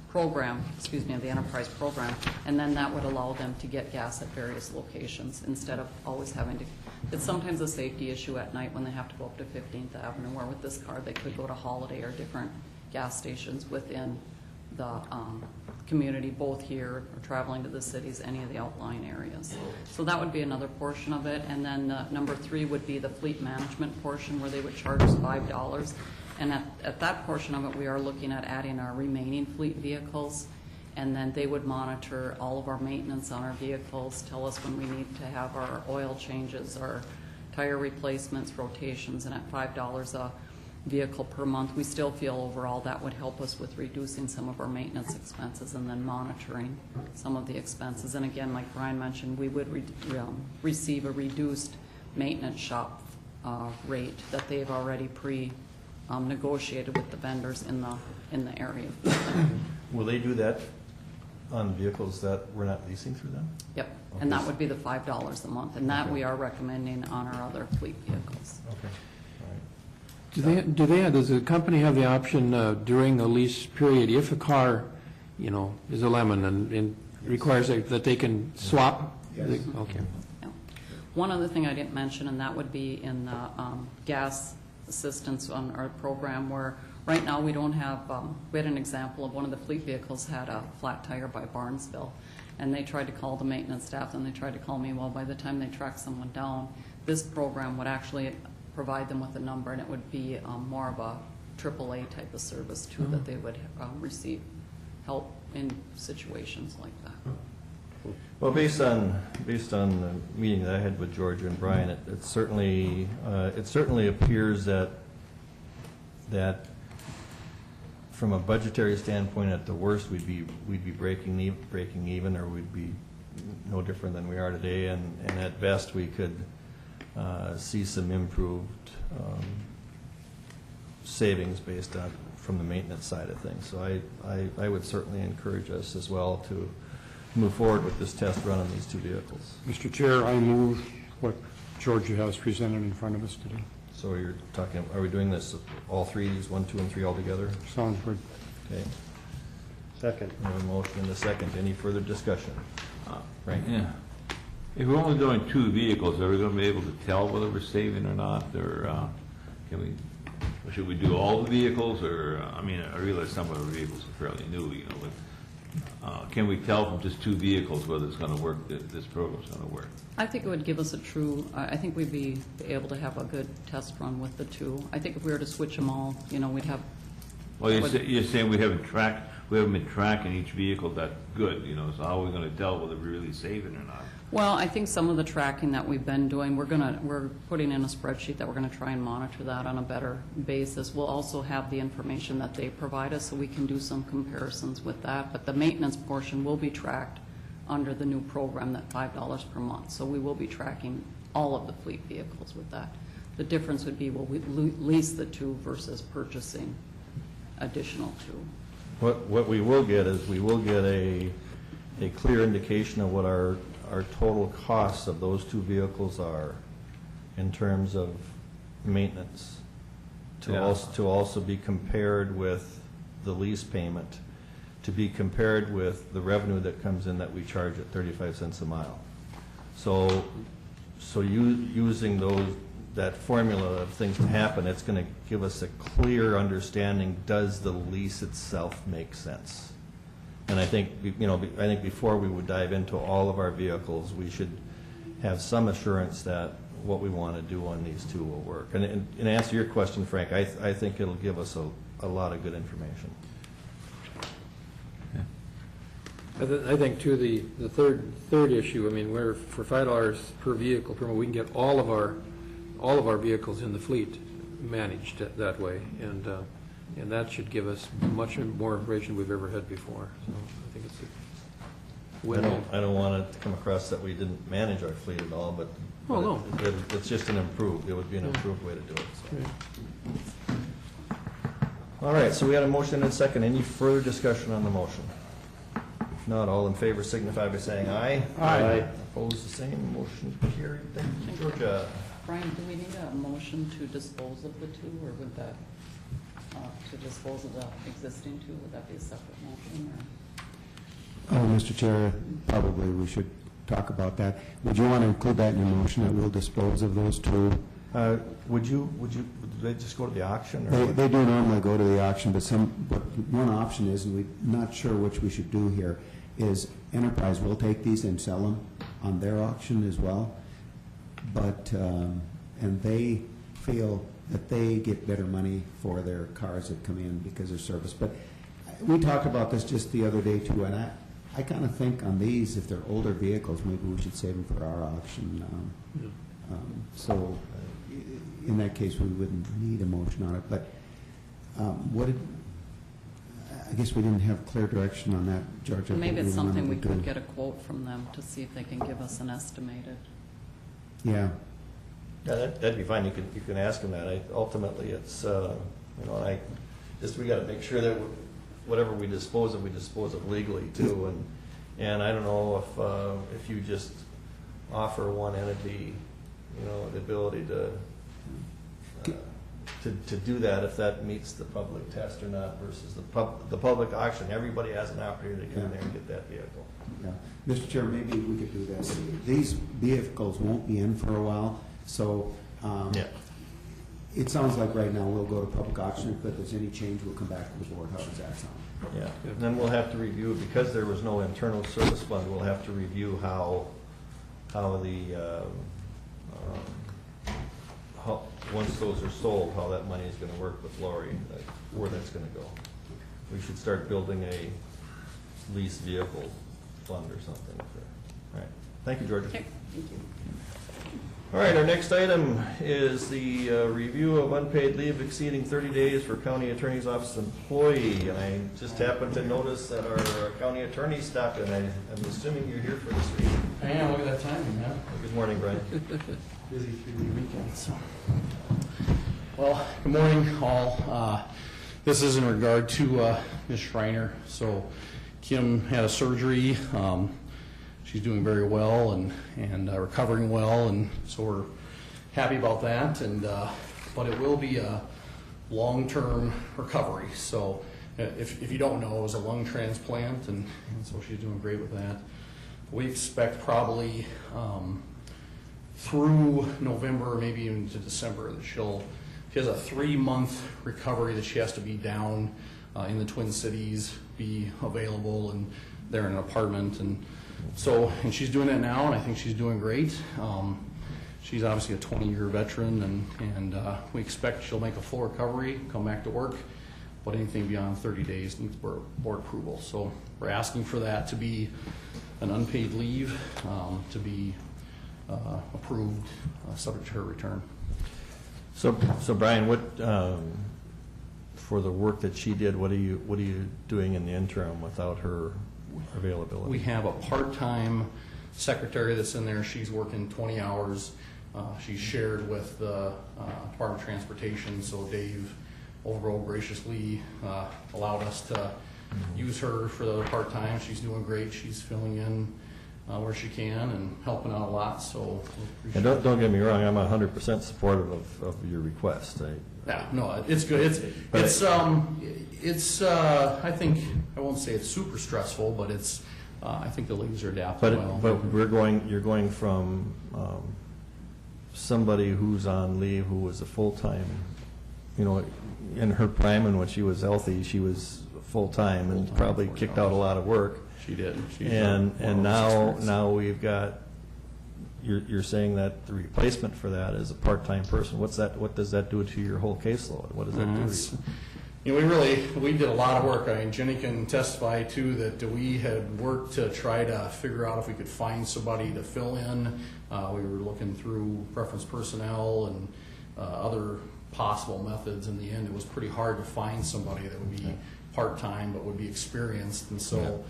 program, the enterprise program, and then that would allow them to get gas at various locations instead of always having to. It's sometimes a safety issue at night when they have to go up to 15th Avenue, where with this card they could go to Holiday or different gas stations within the community, both here or traveling to the cities, any of the outlying areas. So that would be another portion of it. And then number 3 would be the fleet management portion, where they would charge us $5. And at that portion of it, we are looking at adding our remaining fleet vehicles, and then they would monitor all of our maintenance on our vehicles, tell us when we need to have our oil changes, our tire replacements, rotations, and at $5 a vehicle per month, we still feel overall that would help us with reducing some of our maintenance expenses and then monitoring some of the expenses. And again, like Brian mentioned, we would receive a reduced maintenance shop rate that they've already negotiated with the vendors in the area. Will they do that on vehicles that we're not leasing through them? Yep, Okay. and that would be the $5 a month, and that Okay. we are recommending on our other fleet vehicles. Okay. All right. Does the company have the option during the lease period, if a car, is a lemon and requires that they can swap? Yes. Okay. Yeah. One other thing I didn't mention, and that would be in the gas assistance on our program, where right now we don't have, we had an example of one of the fleet vehicles had a flat tire by Barnesville, and they tried to call the maintenance staff, and they tried to call me. Well, by the time they tracked someone down, this program would actually provide them with a number, and it would be more of a AAA type of service too, that they would receive help in situations like that. Well, based on the meeting that I had with Georgia and Brian, it certainly appears that from a budgetary standpoint, at the worst, we'd be breaking even, or we'd be no different than we are today, and at best we could see some improved savings based on from the maintenance side of things. So I would certainly encourage us as well to move forward with this test run on these 2 vehicles. Mr. Chair, I move what Georgia has presented in front of us today. So you're talking, are we doing this, all 3, these 1, 2, and 3 all together? Sounds good. Okay. Second. We have a motion and a second. Any further discussion? Frank? Yeah. If we're only doing 2 vehicles, are we going to be able to tell whether we're saving or not, or should we do all the vehicles, or, I realize some of our vehicles are fairly new, but can we tell from just 2 vehicles whether it's going to work, this program's going to work? I think it would give us I think we'd be able to have a good test run with the 2. I think if we were to switch them all, we'd have. Well, you're saying we haven't tracked we haven't been tracking each vehicle that good, you know, so how are we gonna tell whether we're really saving or not? Well, I think some of the tracking that we've been doing, we're putting in a spreadsheet that we're gonna try and monitor that on a better basis. We'll also have the information that they provide us, so we can do some comparisons with that. But the maintenance portion will be tracked under the new program, that $5 per month. So we will be tracking all of the fleet vehicles with that. The difference would be, will we lease the two versus purchasing additional two? What we will get is, we will get a clear indication of what our total costs of those two vehicles are in terms of maintenance, to Yeah. also be compared with the lease payment, to be compared with the revenue that comes in that we charge at 35 cents a mile. So using that formula of things to happen, it's going to give us a clear understanding, does the lease itself make sense? And I think, I think before we would dive into all of our vehicles, we should have some assurance that what we want to do on these two will work. And in answer to your question, Frank, I think it'll give us a lot of good information. I think too, the third issue, I mean, we're, for $5 per vehicle per month, we can get all of our vehicles in the fleet managed that way, and that should give us much more information we've ever had before. So I think it's a win-win. I don't want it to come across that we didn't manage our fleet at all, but Well, no. it's just it would be an improved way to do it. So. Yeah. All right, so we had a motion and a second. Any further discussion on the motion? If not, all in favor signify by saying aye. Aye. Opposed, the same. Motion carried. Thank you, Georgia. Brian, do we need a motion to dispose of the two, or would that, to dispose of the existing two, would that be a separate motion, or? Oh, Mr. Chair, probably we should talk about that. Would you want to include that in your motion, that we'll dispose of those two? Would they just go to the auction? They do normally go to the auction, but one option is, and we're not sure which we should do here, is Enterprise will take these and sell them on their auction as well. But, and they feel that they get better money for their cars that come in because they're serviced. But we talked about this just the other day too, and I kind of think on these, if they're older vehicles, maybe we should save them for our auction. So in that case, we wouldn't need a motion on it. But I guess we didn't have clear direction on that, George. Maybe it's something we could get a quote from them to see if they can give us an estimated. Yeah. Yeah, that'd be fine. You can ask them that. Ultimately, it's we got to make sure that whatever we dispose of legally too. And I don't know if you just offer one entity, the ability to do that, if that meets the public test or not, versus the public auction. Everybody has an opportunity to get in there and get that vehicle. Yeah. Mr. Chair, maybe we could do this. These vehicles won't be in for a while, so Yeah. it sounds like right now we'll go to public auction. If there's any change, we'll come back to the board. How does that sound? Yeah, and then we'll have to review, because there was no internal service fund, we'll have to review how once those are sold, how that money is gonna work with Lori, where that's gonna go. We should start building a lease vehicle fund or something. All right, thank you, Georgia. Okay, thank you. All right, our next item is the review of unpaid leave exceeding 30 days for county attorney's office employee. And I just happened to notice that our county attorney stopped, and I'm assuming you're here for this reading. I am, look at that timing, huh? Good morning, Brian. Busy through the weekend, so. Well, good morning, all. This is in regard to Ms. Schreiner. So Kim had a surgery. She's doing very well and recovering well, and so we're happy about that. And but it will be a long-term recovery. So if you don't know, it was a lung transplant, and so she's doing great with that. We expect probably through November, maybe even to December, that she has a 3-month recovery that she has to be down in the Twin Cities, be available, and they're in an apartment. And she's doing that now, and I think she's doing great. She's obviously a 20-year veteran, and we expect she'll make a full recovery, come back to work. but anything beyond 30 days needs board approval. So we're asking for that to be an unpaid leave, to be approved, subject to her return. So Brian, what, for the work that she did, what are you doing in the interim without her availability? We have a part-time secretary that's in there. She's working 20 hours. She's shared with the Department of Transportation, so Dave overall graciously allowed us to use her for the part-time. She's doing great. She's filling in where she can and helping out a lot, so. And don't get me wrong, I'm 100% supportive of your request. Yeah, no, it's good. It's I think, I won't say it's super stressful, but it's, I think the leagues are adapting well. But you're going from somebody who's on leave who was a full-time, in her prime and when she was healthy, she was full-time and probably kicked out a lot of work. She did. And now we've got, you're saying that the replacement for that is a part-time person. What does that do to your whole caseload? What does that do to you? We did a lot of work. Jenny can testify too that we had worked to try to figure out if we could find somebody to fill in. We were looking through preference personnel and other possible methods. In the end, it was pretty hard to find somebody that would be part-time but would be experienced. And so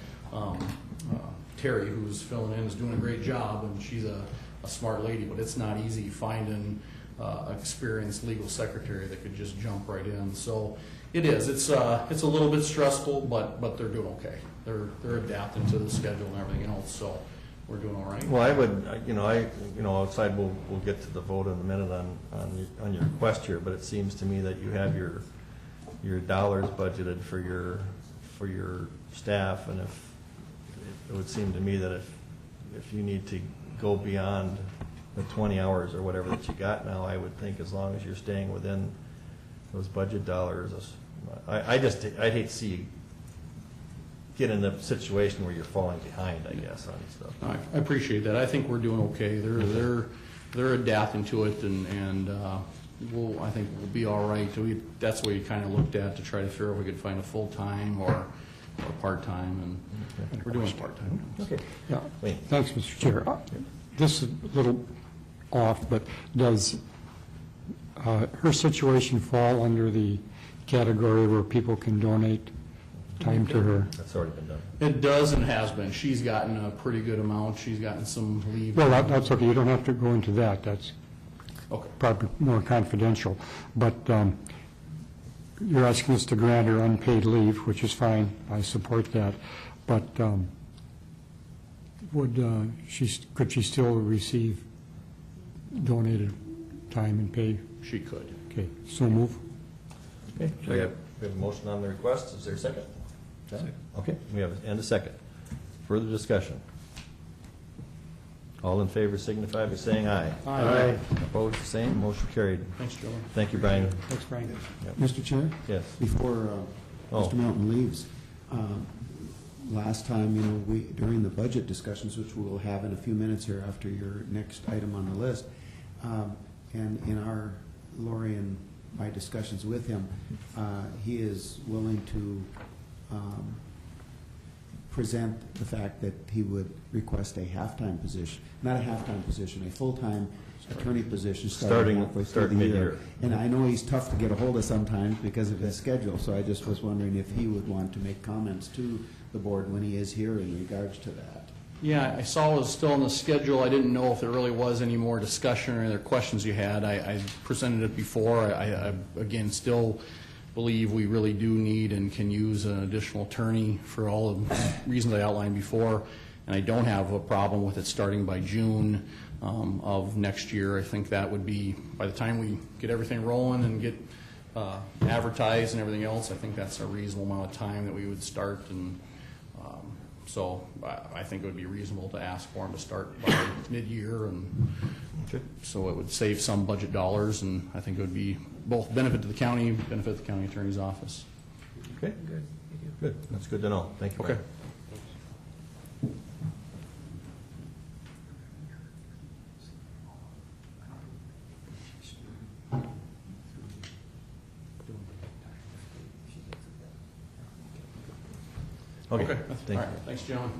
Terry, who's filling in, is doing a great job, and she's a smart lady, but it's not easy finding an experienced legal secretary that could just jump right in. So it is. It's a little bit stressful, but they're doing okay. They're adapting to the schedule and everything else. So we're doing all right. Well, I would, outside we'll get to the vote in a minute on your request here, but it seems to me that you have your dollars budgeted for your staff, and if it would seem to me that if you need to go beyond the 20 hours or whatever that you got now, I would think as long as you're staying within those budget dollars, I'd hate to see you get in a situation where you're falling behind, I guess, on stuff. I appreciate that. I think we're doing okay. They're adapting to it, and I think we'll be all right. That's what we kind of looked at to try to figure out if we could find a full-time or part-time, and we're doing part-time. Okay. Yeah. Wayne. Thanks, Mr. Chair. This is a little off, but does her situation fall under the category where people can donate time to her? That's already been done. It does and has been. She's gotten a pretty good amount. She's gotten some leave. Well, that's okay. You don't have to go into that. That's Okay. probably more confidential. But you're asking us to grant her unpaid leave, which is fine. I support that. But could she still receive donated time and pay? She could. Okay, so move. Okay. So we have a motion on the request. Is there a second? Okay, we have a second. Further discussion? All in favor signify by saying aye. Aye. Opposed, the same. Motion carried. Thanks, Joe. Thank you, Brian. Thanks, Brian. Mr. Chair? Yes. Before Oh. Mr. Melton leaves, last time, during the budget discussions, which we'll have in a few minutes here after your next item on the list, and in Lori and my discussions with him, he is willing to present the fact that he would request a half-time position, not a half-time position, a full-time attorney position starting halfway through the year. mid-year. And I know he's tough to get a hold of sometimes because of his schedule, so I just was wondering if he would want to make comments to the board when he is here in regards to that. Yeah, I saw it was still on the schedule. I didn't know if there really was any more discussion or other questions you had. I presented it before. I again, still believe we really do need and can use an additional attorney for all the reasons I outlined before. And I don't have a problem with it starting by June of next year. I think that would be, by the time we get everything rolling and get advertised and everything else, I think that's a reasonable amount of time that we would start. And so I think it would be reasonable to ask for him to start by mid-year, and so it would save some budget dollars, and I think it would be both benefit to the county, benefit the county attorney's office. Okay, good. That's good to know. Thank you. Okay. Okay, All thank right, you. thanks, gentlemen.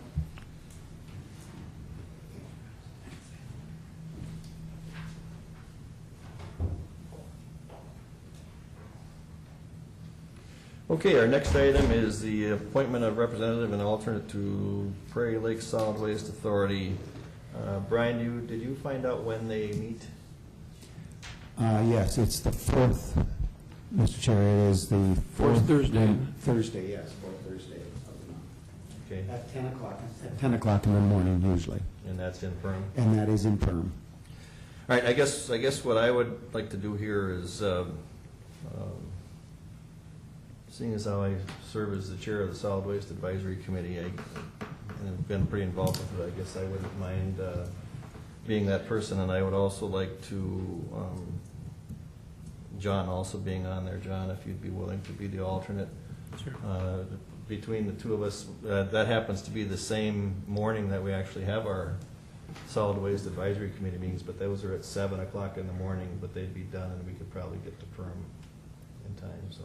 Okay, our next item is the appointment of representative and alternate to Prairie Lake Solid Waste Authority. Brian, did you find out when they meet? Yes, it's the 4th, Mr. Chair, it is the Fourth Thursday. Thursday, yes, 4th Thursday of the month. Okay, At 10 o'clock. At 10 o'clock in the morning usually, and that's in Perm. and that is in Perm. All right, I guess what I would like to do here is, seeing as how I serve as the chair of the Solid Waste Advisory Committee, and have been pretty involved with it, I guess I wouldn't mind being that person, and I would also like to, John also being on there. John, if you'd be willing to be the alternate. Sure. Between the two of us, that happens to be the same morning that we actually have our Solid Waste Advisory Committee meetings, but those are at 7 o'clock in the morning, but they'd be done, and we could probably get to Perm in time, so.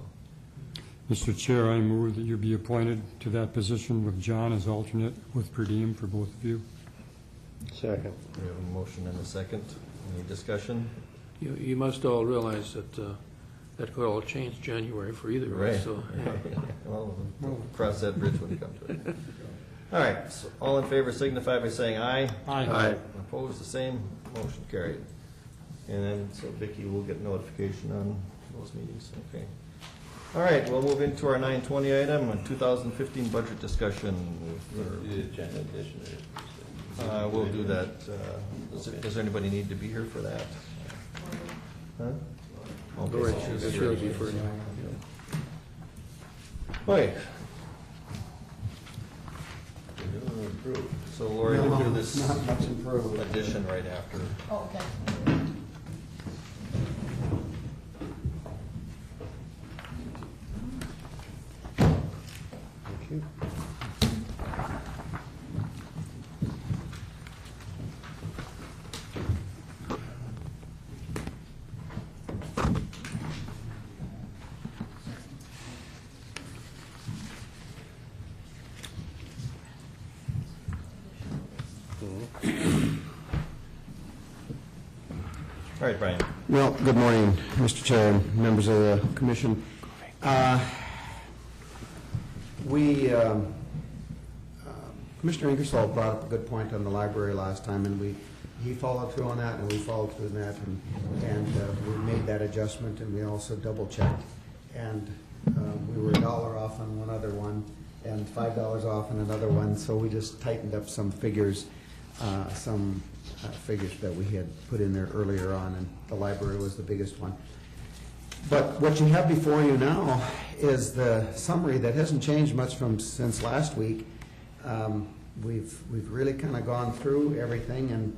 Mr. Chair, I move that you be appointed to that position with John as alternate with per diem for both of you. Second. We have a motion and a second. Any discussion? You must all realize that that could all change January for either of us, Right. so. Well, we'll cross that bridge when we come to it. All right, so all in favor signify by saying aye. Aye. Opposed, the same. Motion carried. And then, so Vicki will get notification on those meetings, okay. All right, we'll move into our 9:20 item, a 2015 budget discussion. Agenda addition. We'll do that. Does there anybody need to be here for that? Huh? Okay, Lori, so she's that's here. Rosie for you. Okay. So Lori, we'll do this Not much improved. addition right after. Oh, okay. Thank you. All right, Brian. Well, good morning, Mr. Chair and members of the commission. Commissioner Ingersoll brought up a good point on the library last time, and he followed through on that, and we followed through on that, and we made that adjustment, and we also double-checked. And we were $1 off on one other one, and $5 off on another one, so we just tightened up some figures, figures that we had put in there earlier on, and the library was the biggest one. But what you have before you now is the summary that hasn't changed much since last week. We've really kind of gone through everything,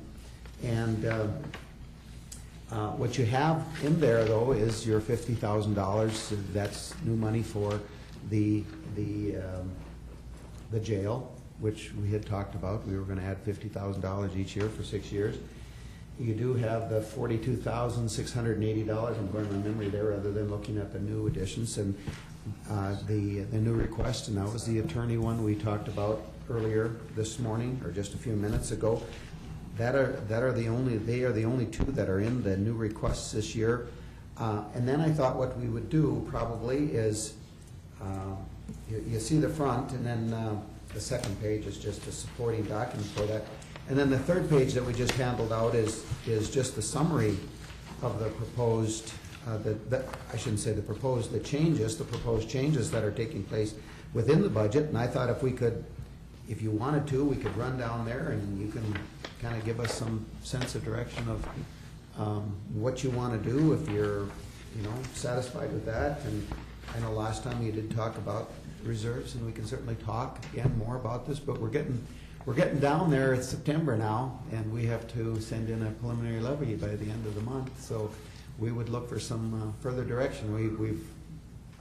and what you have in there, though, is your $50,000. That's new money for the jail, which we had talked about. We were going to add $50,000 each year for 6 years. You do have the $42,680. I'm going by memory there rather than looking at the new additions, and the new request, and that was the attorney one we talked about earlier this morning, or just a few minutes ago. They are the only two that are in the new requests this year. And then I thought what we would do probably is, you see the front, and then the second page is just a supporting document for that. And then the third page that we just handled out is just the summary of the proposed, I shouldn't say the proposed changes that are taking place within the budget. And I thought if we could, if you wanted to, we could run down there and you can kind of give us some sense of direction of what you want to do, if you're, satisfied with that. And I know last time you did talk about reserves, and we can certainly talk again more about this, but we're getting down there. It's September now, and we have to send in a preliminary levy by the end of the month. So we would look for some further direction.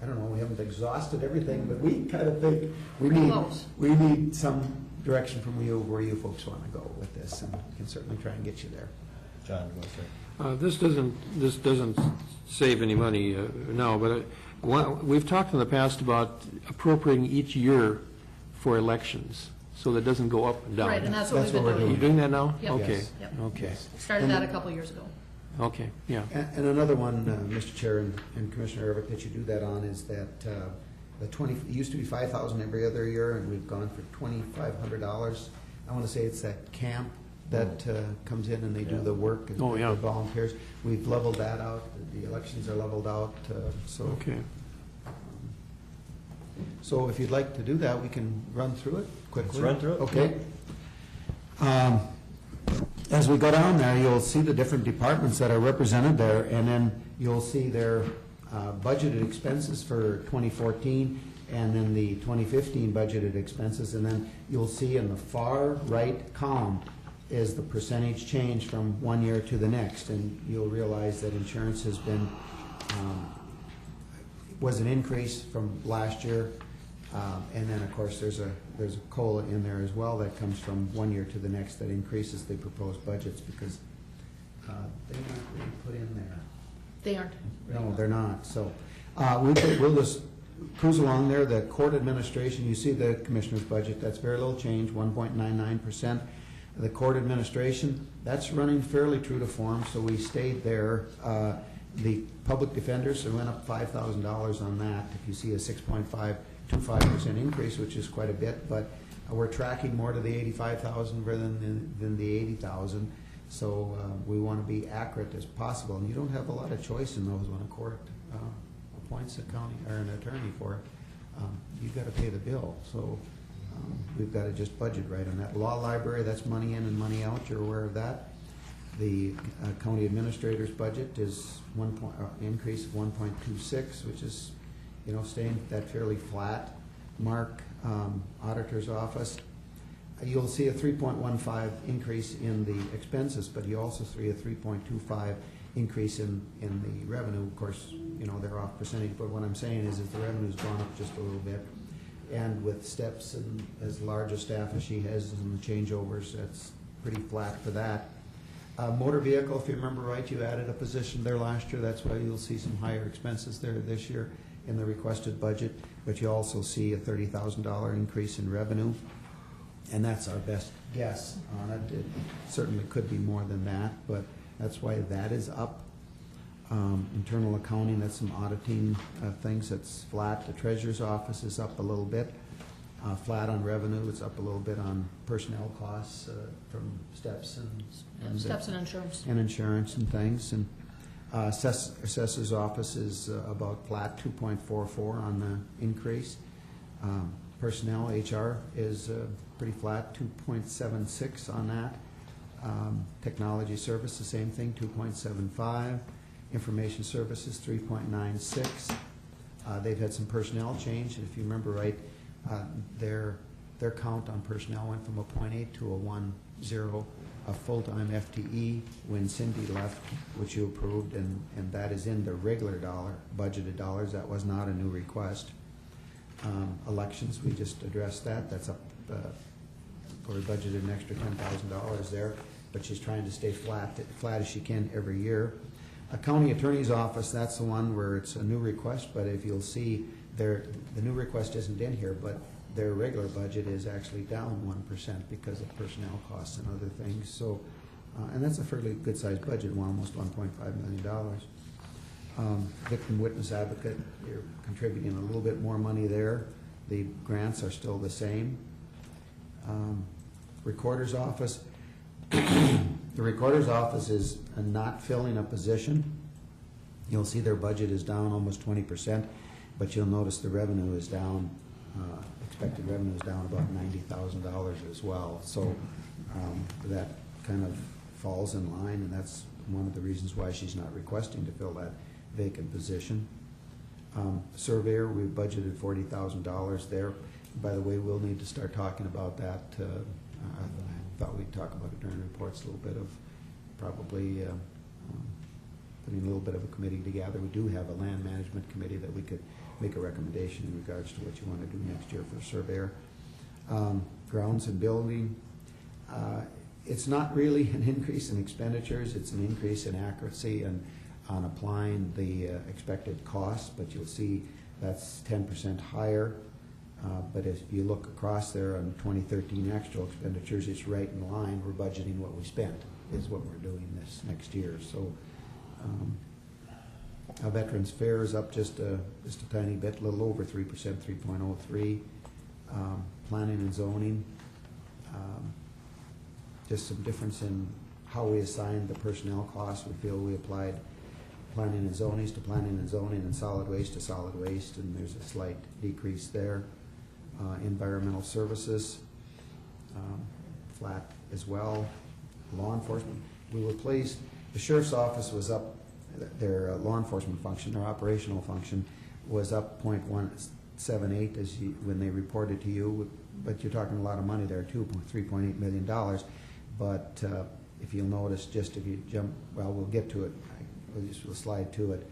I don't know, we haven't exhausted everything, but we kind of think we need some direction from you where you folks want to go with this, and we can certainly try and get you there. John, you want to say? This doesn't save any money now, but we've talked in the past about appropriating each year for elections, so that it doesn't go up and down. Right, and that's what we've That's been what we're doing. You doing that now? Yep. Okay, Yes. Yep. okay, Started that a couple years ago. okay, yeah. And another one, Mr. Chair and Commissioner Ervick, that you do that on is that the 20, it used to be 5,000 every other year, and we've gone for $2,500. I want to say it's that camp that comes in and they do the work and Oh, yeah. the volunteers. We've leveled that out. The elections are leveled out, so. Okay. So if you'd like to do that, we can run through it quickly. Let's run through it. Okay. As we go down there, you'll see the different departments that are represented there, and then you'll see their budgeted expenses for 2014, and then the 2015 budgeted expenses, and then you'll see in the far right column is the percentage change from one year to the next, and you'll realize that insurance has been, was an increase from last year, and then, of course, there's a COLA in there as well that comes from one year to the next that increases the proposed budgets because they're not really put in there. They aren't. No, they're not, so we'll just cruise along there. The court administration, you see the commissioner's budget, that's very little change, 1.99%. The court administration, that's running fairly true to form, so we stayed there. The public defenders, so we went up $5,000 on that. If you see a 6.525% increase, which is quite a bit, but we're tracking more to the 85,000 rather than the 80,000. So we want to be accurate as possible, and you don't have a lot of choice in those when a court appoints a county or an attorney for it. You've got to pay the bill, so we've got to just budget right on that. Law library, that's money in and money out. You're aware of that. The county administrator's budget is increase of 1.26, which is, staying that fairly flat. Mark, auditor's office, you'll see a 3.15 increase in the expenses, but you also see a 3.25 increase in the revenue. Of course, they're off percentage, but what I'm saying is the revenue's gone up just a little bit. And with steps and as large a staff as she has and the changeovers, that's pretty flat for that. Motor vehicle, if you remember right, you added a position there last year. That's why you'll see some higher expenses there this year in the requested budget. But you also see a $30,000 increase in revenue. And that's our best guess on it. It certainly could be more than that, but that's why that is up. Internal accounting, that's some auditing things, that's flat. The treasurer's office is up a little bit. Flat on revenue, it's up a little bit on personnel costs from steps and Steps and insurance. and insurance and things. And assessor's office is about flat, 2.44 on the increase. Personnel, HR is pretty flat, 2.76 on that. Technology service, the same thing, 2.75. Information services, 3.96. They've had some personnel change, and if you remember right, their count on personnel went from a 0.8 to a 1.0, a full-time FTE when Cindy left, which you approved, and that is in the regular budgeted dollars. That was not a new request. Elections, we just addressed that. That's up, we budgeted an extra $10,000 there, but she's trying to stay flat as she can every year. A county attorney's office, that's the one where it's a new request, but if you'll see, the new request isn't in here, but their regular budget is actually down 1% because of personnel costs and other things. So, and that's a fairly good-sized budget, almost $1.5 million. Victim witness advocate, you're contributing a little bit more money there. The grants are still the same. Recorder's office, the recorder's office is not filling a position. You'll see their budget is down almost 20%, but you'll notice the revenue is down, expected revenue is down about $90,000 as well. So that kind of falls in line, and that's one of the reasons why she's not requesting to fill that vacant position. Surveyor, we budgeted $40,000 there. By the way, we'll need to start talking about that. I thought we'd talk about it during reports, a little bit of probably putting a little bit of a committee together. We do have a land management committee that we could make a recommendation in regards to what you want to do next year for surveyor. Grounds and building, it's not really an increase in expenditures, it's an increase in accuracy and on applying the expected cost, but you'll see that's 10% higher. But if you look across there on 2013 actual expenditures, it's right in line. We're budgeting what we spent is what we're doing this next year. So our Veterans Fair is up just a tiny bit, a little over 3%, 3.03. Planning and zoning, just some difference in how we assigned the personnel costs. We feel we applied planning and zonings to planning and zoning and solid waste to solid waste, and there's a slight decrease there. Environmental services, flat as well. Law enforcement, we were pleased. The sheriff's office was up, their law enforcement function, their operational function was up 0.178 when they reported to you, but you're talking a lot of money there too, $3.8 million. But if you'll notice, just if you jump, well, we'll get to it, we'll slide to it.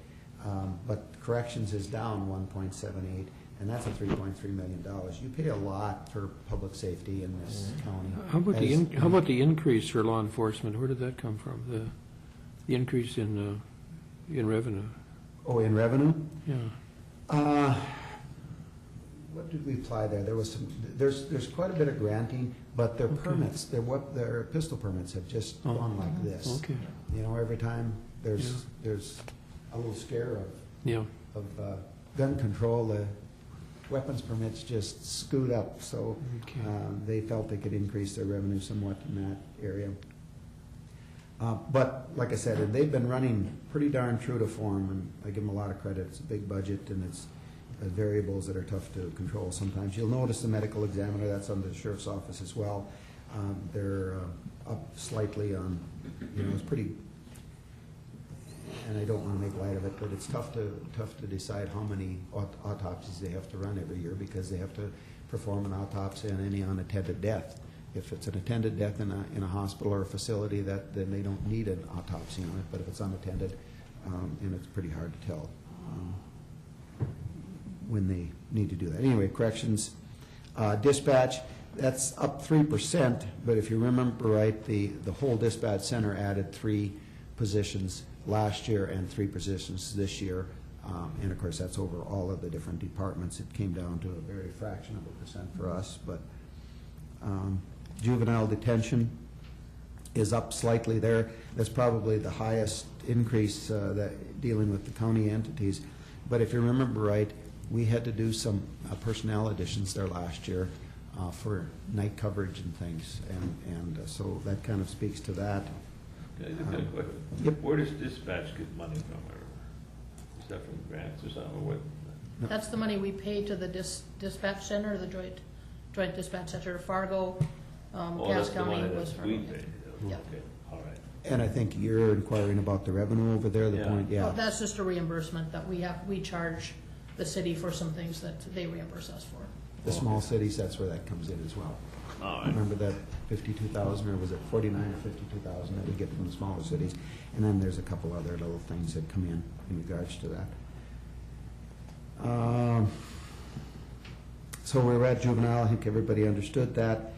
But corrections is down 1.78, and that's a $3.3 million. You pay a lot for public safety in this county. How about the increase for law enforcement? Where did that come from? The increase in revenue? Oh, in revenue? Yeah. What did we apply there? There was some. There's quite a bit of granting, but their permits, their pistol permits have just gone like this. Okay. You know, every time there's a little scare of gun control, the weapons permits just scoot up. So they felt they could increase their revenue somewhat in that area. But like I said, they've been running pretty darn true to form, and I give them a lot of credit. It's a big budget, and it's variables that are tough to control sometimes. You'll notice the medical examiner, that's under the sheriff's office as well. They're up slightly on, it's pretty, and I don't want to make light of it, but it's tough to decide how many autopsies they have to run every year, because they have to perform an autopsy on any unattended death. If it's an attended death in a hospital or a facility, then they don't need an autopsy on it. But if it's unattended, and it's pretty hard to tell when they need to do that. Anyway, corrections, dispatch, that's up 3%. But if you remember right, the whole dispatch center added 3 positions last year and 3 positions this year. And of course, that's over all of the different departments. It came down to a very fraction of a percent for us. But juvenile detention is up slightly there. That's probably the highest increase that dealing with the county entities. But if you remember right, we had to do some personnel additions there last year for night coverage and things, and so that kind of speaks to that. Okay, just got a question. Yep. Where does dispatch get money from? Or is that from grants or something, or what? That's the money we pay to the dispatch center, the joint dispatch center, Fargo, Oh, Cass that's the County money was that Fargo. we pay. Yeah. Okay, all right. And I think you're inquiring about the revenue over there, the Yeah. point, Oh, that's just a reimbursement that we charge the city for some things that they reimburse us for. The small cities, that's where that comes in as well. All right. Remember that 52,000, or was it 49 or 52,000 that we get from the smaller cities? And then there's a couple other little things that come in regards to that. So we were at juvenile, I think everybody understood that.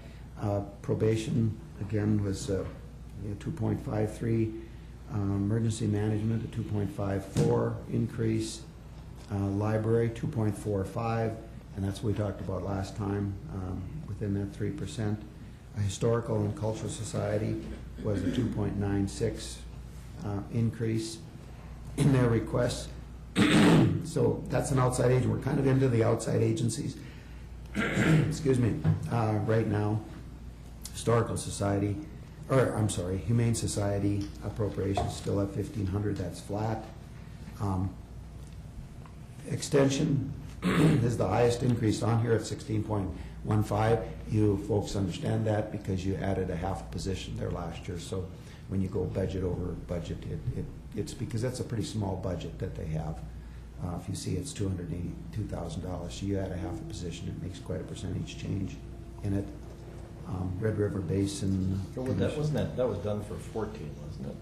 Probation, again, was 2.53. Emergency management, a 2.54 increase. Library, 2.45, and that's what we talked about last time, within that 3%. A historical and cultural society was a 2.96 increase in their requests. So that's an outside agent. We're kind of into the outside agencies. Excuse me. Right now, historical society, or I'm sorry, humane society appropriations still at 1,500. That's flat. Extension is the highest increase on here at 16.15. You folks understand that because you added a half position there last year. So when you go budget over budget, it's because that's a pretty small budget that they have. If you see it's $282,000, so you add a half a position, it makes quite a percentage change in it. Red River Basin. So that was done for 14, wasn't it?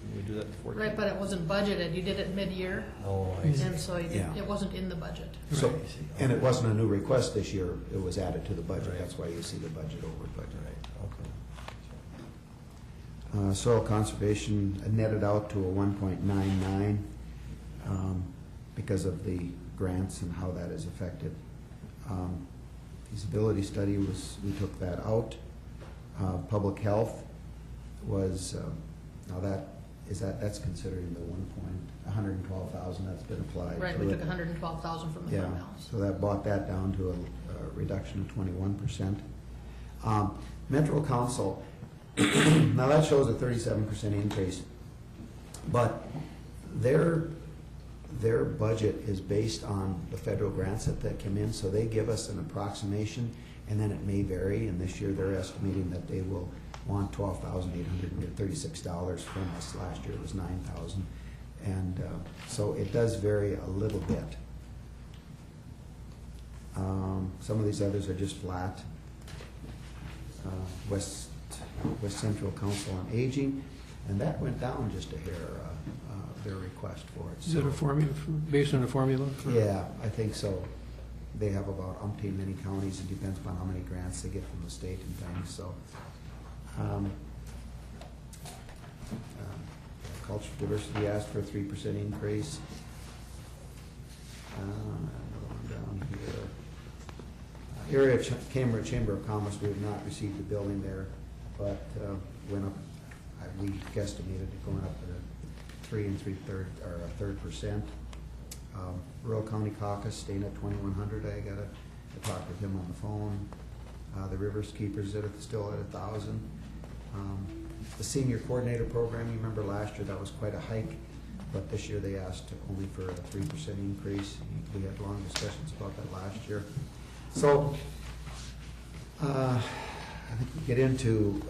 Did we do that for 14? Right, but it wasn't budgeted. You did it mid-year, Oh, I see. and so Yeah. it wasn't in the budget. So, Right, I see. and it wasn't a new request this year, it was added to the budget, Right. that's why you see the budget over budget. Right, okay. Soil conservation netted out to a 1.99 because of the grants and how that is affected. feasibility study was, we took that out. Public health was, now that's considering the 112,000 that's been applied. Right, So we that- took 112,000 from the Yeah, fund balance. so that brought that down to a reduction of 21%. Metro Council, now that shows a 37% increase, but their budget is based on the federal grants that come in, so they give us an approximation, and then it may vary, and this year they're estimating that they will want $12,836 from us. Last year it was $9,000, and so it does vary a little bit. Some of these others are just flat. West Central Council on Aging, and that went down just a hair, their request for it. Is it a formula, based on a formula? Yeah, I think so. They have about umpteen many counties, it depends upon how many grants they get from the state and things, so. Cultural diversity asked for a 3% increase. Another one down here. Area Cambridge Chamber of Commerce, we have not received the building there, but went up, we guesstimated it going up to 3 3/3%. Rural County Caucus staying at 2,100. I talked with him on the phone. The Rivers Keepers still at 1,000. The Senior Coordinator Program, you remember last year that was quite a hike, but this year they asked only for a 3% increase. We had long discussions about that last year. So I think we get into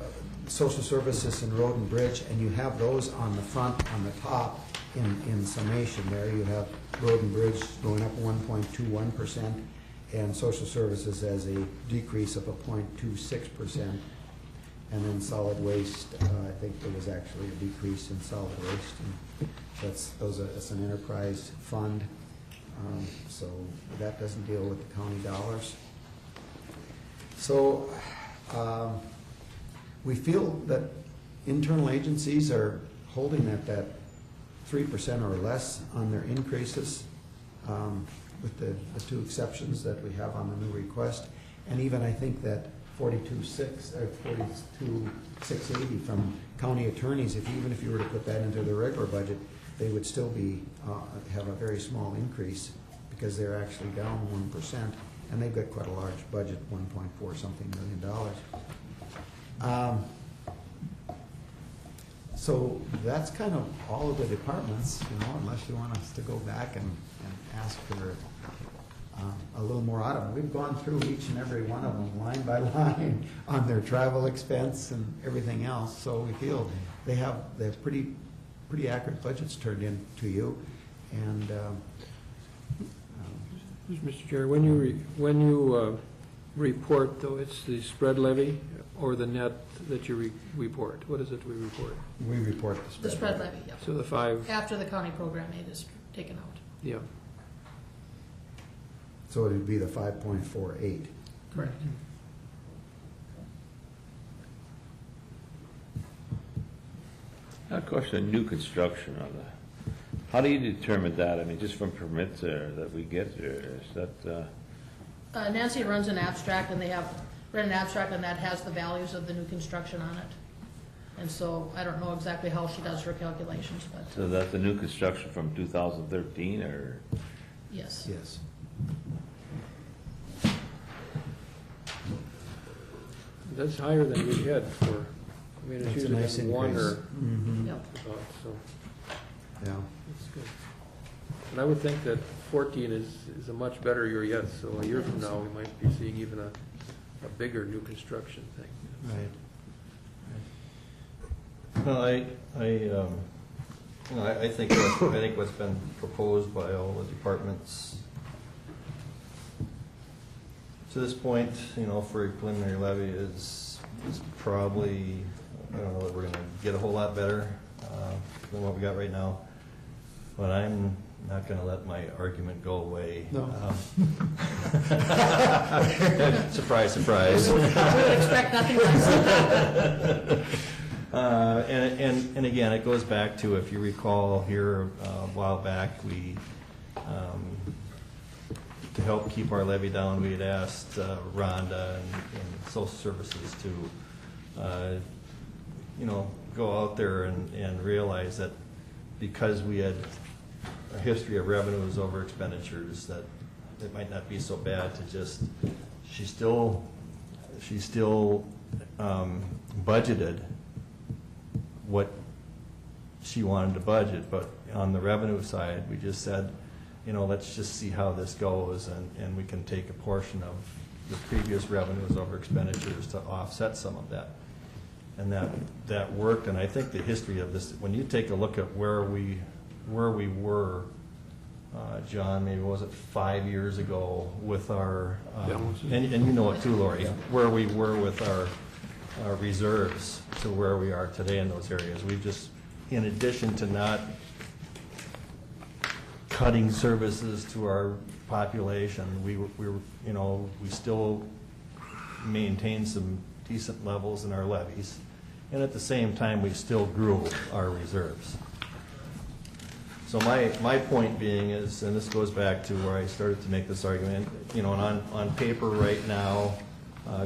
social services and road and bridge, and you have those on the front, on the top, in summation there. You have road and bridge going up 1.21%, and social services as a decrease of 0.26%. And then solid waste, I think there was actually a decrease in solid waste. And that's an enterprise fund, so that doesn't deal with the county dollars. So we feel that internal agencies are holding at that 3% or less on their increases, with the two exceptions that we have on the new request. And even I think that 42,680 from county attorneys, even if you were to put that into the regular budget, they would still be have a very small increase, because they're actually down 1%, and they've got quite a large budget, $1.4 something million. So that's kind of all of the departments, unless you want us to go back and ask for a little more out of them. We've gone through each and every one of them, line by line, on their travel expense and everything else. So we feel they have pretty accurate budgets turned in to you. And Mr. Chair, when you report, though, it's the spread levy or the net that you report? What is it we report? we report The spread levy, yeah. So the 5, After the county program aid is taken out. yeah. So it would be the 5.48. Correct. A question of new construction on how do you determine that? I mean, just from permits that we get there, is that, Nancy runs an abstract, and they have written an abstract, and that has the values of the new construction on it. And so I don't know exactly how she does her calculations, but so that's the new construction from 2013, or? yes. Yes. That's higher than we had for, I mean, it's That's a usually nice been 1 increase. or Mhm. Yep. about, so Yeah. that's good. And I would think that 14 is a much better year yet, so a year from now, we might be seeing even a bigger new construction thing. Right. Well, I think what's been proposed by all the departments to this point, for a preliminary levy is probably, I don't know that we're gonna get a whole lot better than what we got right now, but I'm not gonna let my argument go away. No. Surprise, surprise. We would expect nothing less. And again, it goes back to, if you recall here a while back, we to help keep our levy down, we had asked Rhonda and social services to, go out there and realize that because we had a history of revenues over expenditures, that it might not be so bad to just, she still budgeted what she wanted to budget, but on the revenue side, we just said, let's just see how this goes, and we can take a portion of the previous revenues over expenditures to offset some of that. And that worked, and I think the history of this, when you take a look at where we were, John, maybe was it 5 years ago with our, and you know it too, Lori, where we were with our reserves to where we are today in those areas. We've just, in addition to not cutting services to our population, we still maintain some decent levels in our levies, and at the same time, we still grew our reserves. So my point being is, and this goes back to where I started to make this argument, and on paper right now,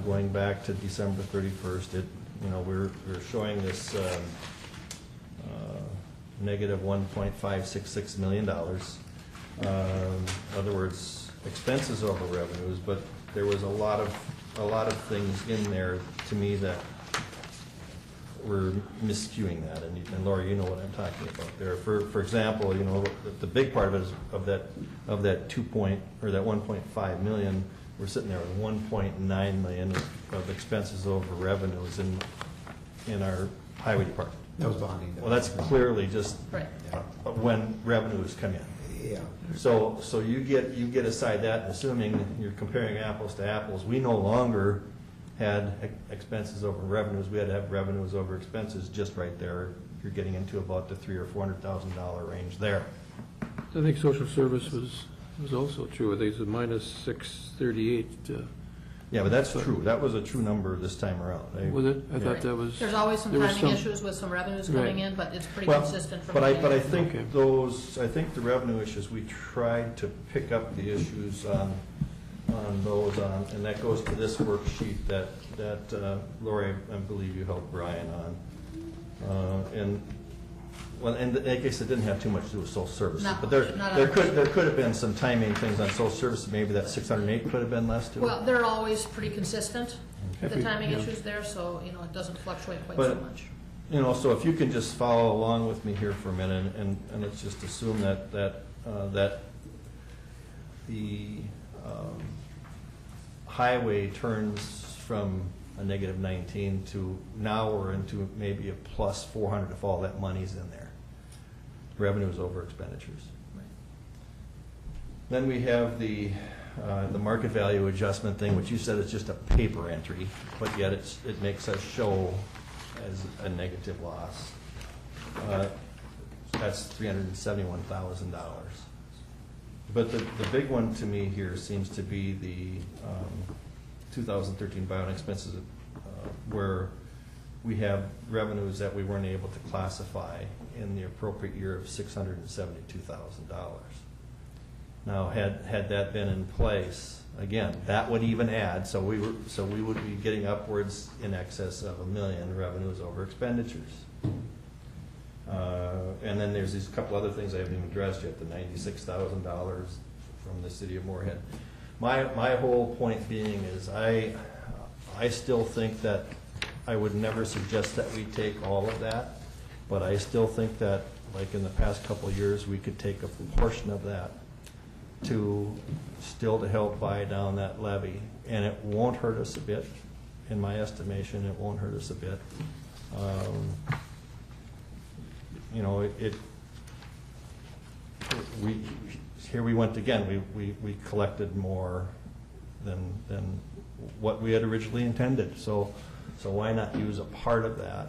going back to December 31st, we're showing this negative $1.566 million. In other words, expenses over revenues, but there was a lot of things in there to me that were miscuing that, and Laura, you know what I'm talking about there. For example, the big part of it is of that 1.5 million, we're sitting there with 1.9 million of expenses over revenues in our highway department. That was bonding. Well, that's clearly just Right. when revenues come in. Yeah. So you get aside that, and assuming you're comparing apples to apples, we no longer had expenses over revenues. We had to have revenues over expenses just right there. You're getting into about the $300,000 or $400,000 range there. I think social service was also true. I think it's a minus 638. Yeah, but that's true. That was a true number this time around. Was it? I thought that was. There's always some there was timing issues with some revenues coming in, but it's pretty consistent from But I beginning. think Okay. I think the revenue issues, we tried to pick up the issues on those, and that goes to this worksheet that Lori, I believe you helped Brian on. And I guess it didn't have too much to do with social services, No, but there not could have been some timing things on social services. Maybe that 608 could have been less too. Well, they're always pretty consistent, Okay. the timing Yeah. issues there, so, it doesn't fluctuate quite But- so much. So if you can just follow along with me here for a minute, and let's just assume that the highway turns from a negative 19 to now we're into maybe a plus 400 if all that money's in there. Revenues over expenditures. Right. Then we have the market value adjustment thing, which you said is just a paper entry, but yet it makes us show as a negative loss. That's $371,000. But the big one to me here seems to be the 2013 buyout expenses, where we have revenues that we weren't able to classify in the appropriate year of $672,000. Now, had that been in place, again, that would even add, so we would be getting upwards in excess of $1 million revenues over expenditures. And then there's these couple other things I haven't even addressed yet, the $96,000 from the city of Moorhead. My whole point being is I still think that I would never suggest that we take all of that, but I still think that, like in the past couple of years, we could take a portion of that to help buy down that levy, and it won't hurt us a bit. In my estimation, it won't hurt us a bit. Here we went again. We collected more than what we had originally intended. So why not use a part of that?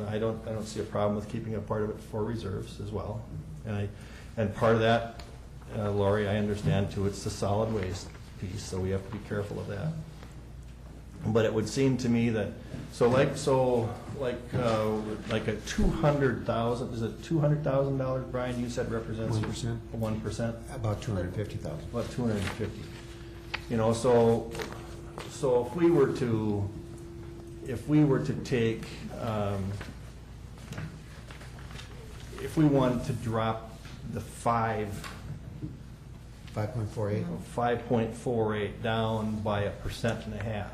I don't see a problem with keeping a part of it for reserves as well. And part of that, Lori, I understand too. It's the solid waste piece, so we have to be careful of that. But it would seem to me that, like a 200,000, is it $200,000, Brian, you said represents? 1%. 1%? About 250,000. About 250. You know, so if we were to take, if we wanted to drop the 5.48. 5.48 down by 1.5%,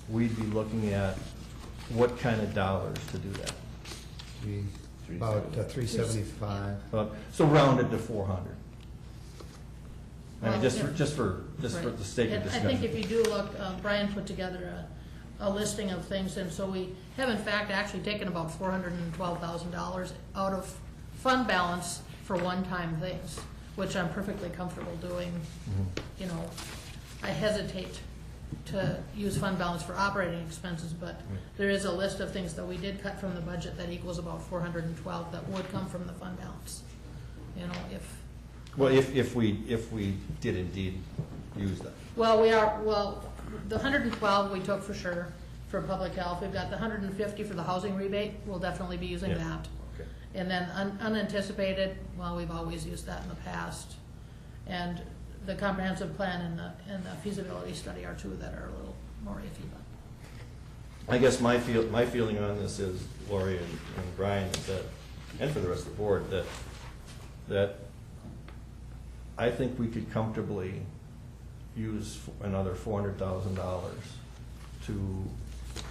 we'd be looking at what kind of dollars to do that? About 375. So rounded to 400. I mean, Well, just yeah. for the sake of And I discussion. think if you do look, Brian put together a listing of things, and so we have in fact actually taken about $412,000 out of fund balance for one-time things, which I'm perfectly comfortable doing. You know, I hesitate to use fund balance for operating expenses, but there is a list of things that we did cut from the budget that equals about 412 that would come from the fund balance. You know, Well, if we did indeed use that. the 112 we took for sure for public health. We've got the 150 for the housing rebate. We'll definitely be using Yeah. that. Okay. And then unanticipated, well, we've always used that in the past. And the comprehensive plan and the feasibility study are two that are a little more iffy. I guess my feeling on this is, Lori and Brian, is that, and for the rest of the board, that I think we could comfortably use another $400,000 to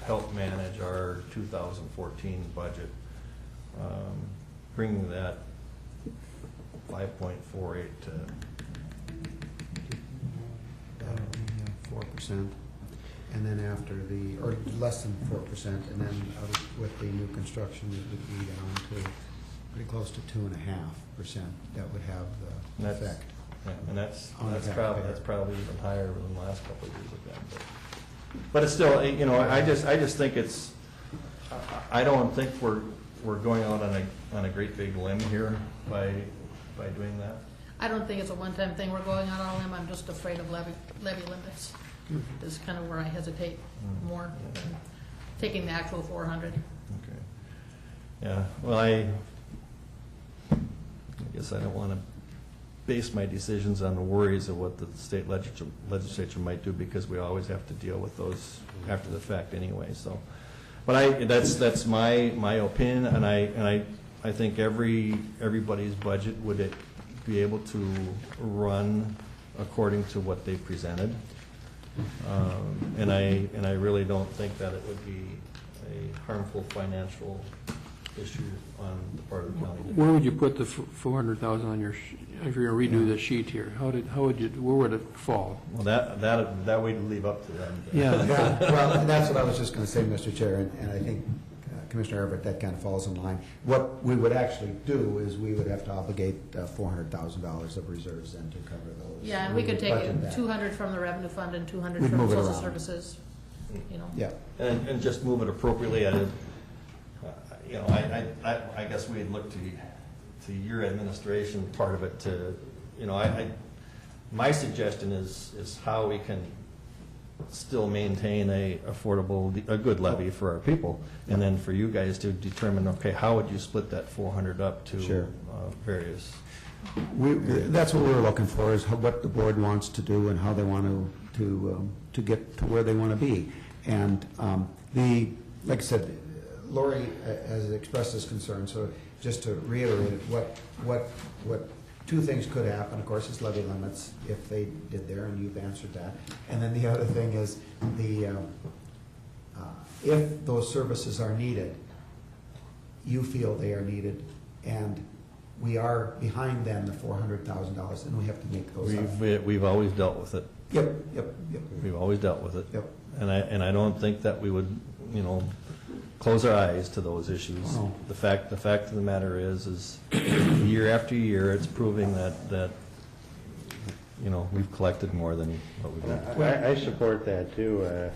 help manage our 2014 budget, bringing that 5.48 to 4%, and then after or less than 4%, and then with the new construction, it would be down to pretty close to 2.5%. That would have the That's- effect. Yeah, and that's On the taxpayer. probably even higher than the last couple of years again. But it's still, you know, I just think it's, I don't think we're going out on a great big limb here by doing that. I don't think it's a one-time thing we're going out on a limb. I'm just afraid of levy limits. Is kind of where I hesitate more than taking the actual 400. Okay. Yeah, well, I guess I don't want to base my decisions on the worries of what the state legislature might do, because we always have to deal with those after the fact anyway, so. But that's my opinion, and I think everybody's budget would be able to run according to what they presented. And I really don't think that it would be a harmful financial issue on the part of the county. Where would you put the 400,000 on your, if you're gonna redo the sheet here? Where would it fall? Well, that we'd leave up to them. Yeah. Well, and that's what I was just going to say, Mr. Chair, and I think Commissioner Everett, that kind of falls in line. What we would actually do is we would have to obligate $400,000 of reserves then to cover those. Yeah, and we could take budget that. 200 from the revenue fund and 200 We'd from move it social around. services, you know. Yeah. And just move it appropriately at it. You know, I guess we'd look to your administration part of it to, you know, my suggestion is how we can still maintain a good levy for our people, and then for you guys to determine, okay, how would you split that 400 up to Sure. Various. That's what we're looking for, is what the board wants to do and how they want to get to where they want to be. And like I said, Lori has expressed this concern, so just to reiterate it, what two things could happen, of course, is levy limits, if they did there, and you've answered that. And then the other thing is, if those services are needed, you feel they are needed, and we are behind then the $400,000, and we have to make those up. We've always dealt with it. Yep. We've always dealt with it. Yep. And I don't think that we would, you know, close our eyes to those issues. No. The fact of the matter is year after year, it's proving that you know, we've collected more than what we've done. I support that too.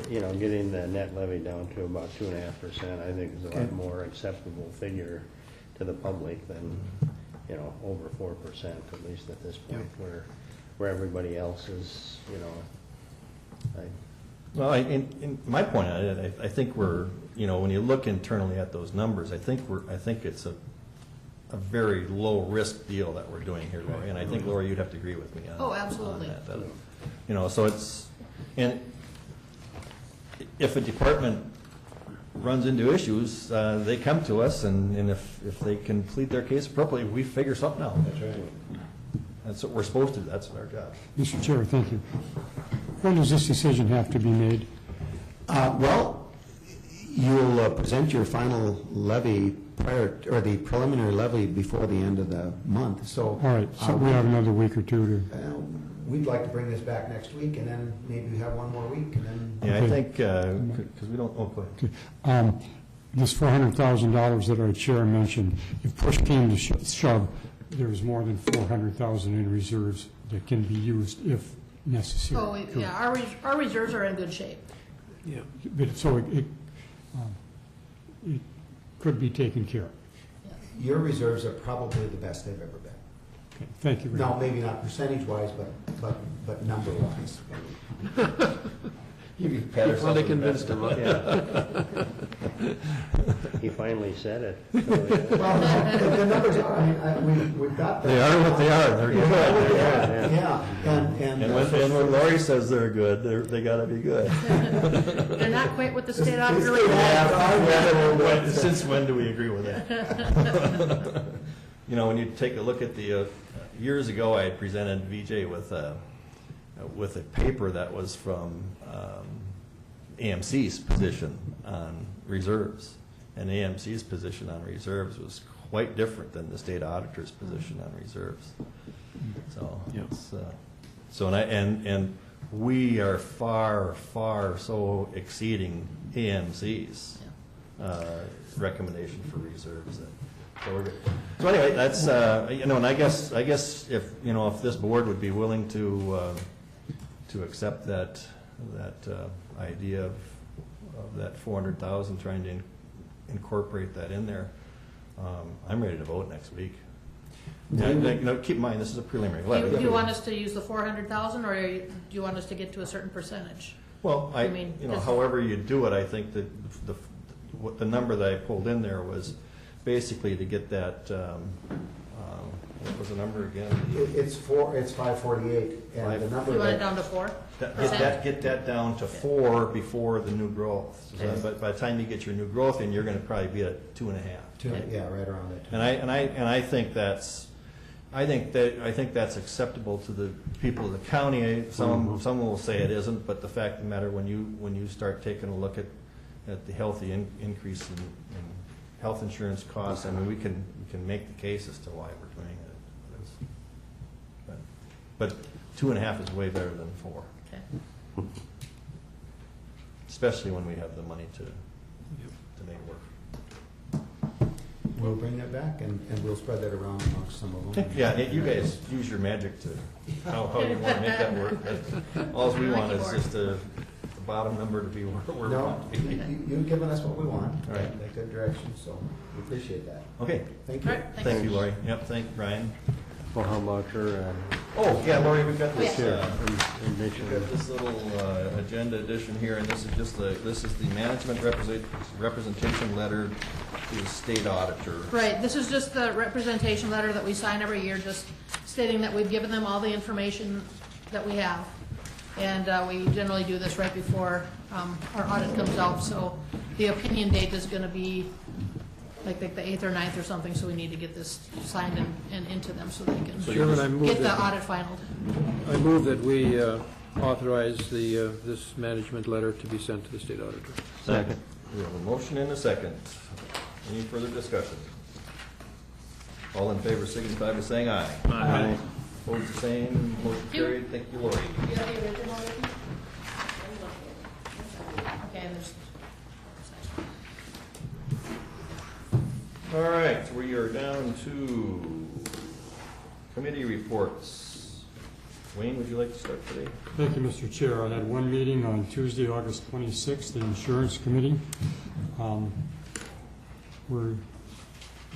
You know, getting the net levy down to about 2.5%, I think is a lot Okay. more acceptable figure to the public than, you know, over 4%, at least at this point, where everybody else is, you know, Well, my point on it, I think we're, when you look internally at those numbers, I think it's a very low-risk deal that we're doing here, Lori. And I think, Lori, you'd have to agree with me on Oh, absolutely. on that. So it's, and if a department runs into issues, they come to us, and if they can plead their case appropriately, we figure something out. That's right. That's what we're supposed to do. That's our job. Mr. Chair, thank you. When does this decision have to be made? Well, you'll present your final levy or the preliminary levy before the end of the month, so. All right, so we have another week or two to... We'd like to bring this back next week, and then maybe have one more week, and then. Yeah, I think, because we don't, go ahead. This $400,000 that our chair mentioned, if push came to shove, there's more than $400,000 in reserves that can be used if necessary. Oh, yeah, our reserves are in good shape. Yeah. But so it could be taken care of. Your reserves are probably the best they've ever been. Okay, thank you very No, much. maybe not percentage-wise, but number-wise. You pat yourself Well, they on the back. convinced him. He finally said it. So, Well, the numbers are, I mean, we've got. They are what they are. They're good. Yeah, and. And when Lori says they're good, they gotta be good. They're not quite what the state auditor. Since when do we agree with that? When you take a look at the, years ago, I had presented VJ with a paper that was from AMC's position on reserves. And AMC's position on reserves was quite different than the state auditor's position on reserves. So, and we are far so exceeding AMC's recommendation for reserves. So anyway, that's, and I guess if, if this board would be willing to accept that idea of that 400,000, trying to incorporate that in there, I'm ready to vote next week. Keep in mind, this is a preliminary levy. Do you want us to use the 400,000, or do you want us to get to a certain percentage? Well, however you do it, I think that the number that I pulled in there was basically to get that, what was the number again? It's 548, and the number. You want it down to 4%? Get that down to 4 before the new growth. So but by the time you get your new growth in, you're going to probably be at 2.5. Yeah, right around that. And I think that's acceptable to the people of the county. Some will say it isn't, but the fact of the matter, when you start taking a look at the healthy increase in health insurance costs, I mean, we can make the case as to why we're doing it. But 2.5 is way better than 4. Okay. Especially when we have the money to make it work. We'll bring that back, and we'll spread that around amongst some of them. Yeah, you guys use your magic to, how you want to make that work. All we want is just the bottom number to be where we No, want to be. you've given us what we want, All right. in a good direction, so we appreciate that. Okay, Thank All you. right, thank you, Lori. Yep, thank you, Brian. Well, how about her Oh, yeah, Lori, we've got this, information? we've got this little agenda addition here, and this is just this is the management representation letter to the state auditor. Right, this is just the representation letter that we sign every year, just stating that we've given them all the information that we have. And we generally do this right before our audit comes out, so the opinion date is going to be like the 8th or 9th or something, so we need to get this signed and into them so they can Chairman, I move get the that, audit finalized. I move that we authorize this management letter to be sent to the state auditor. Second. We have a motion and a second. Any further discussion? All in favor, signify by saying aye. Aye. Opposed, the same. Motion carried. Thank you, Lori. Do you have the original with you? Okay, and there's, All right, we are down to committee reports. Wayne, would you like to start today? Thank you, Mr. Chair. I had one meeting on Tuesday, August 26th, the Insurance Committee. We're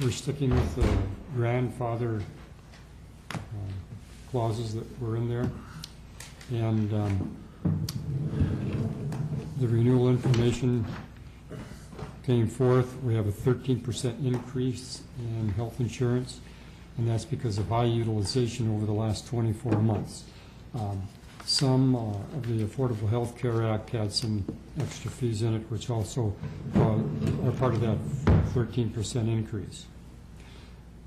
sticking with the grandfather clauses that were in there. And The renewal information came forth. We have a 13% increase in health insurance, and that's because of high utilization over the last 24 months. Some of the Affordable Health Care Act had some extra fees in it, which also are part of that 13% increase.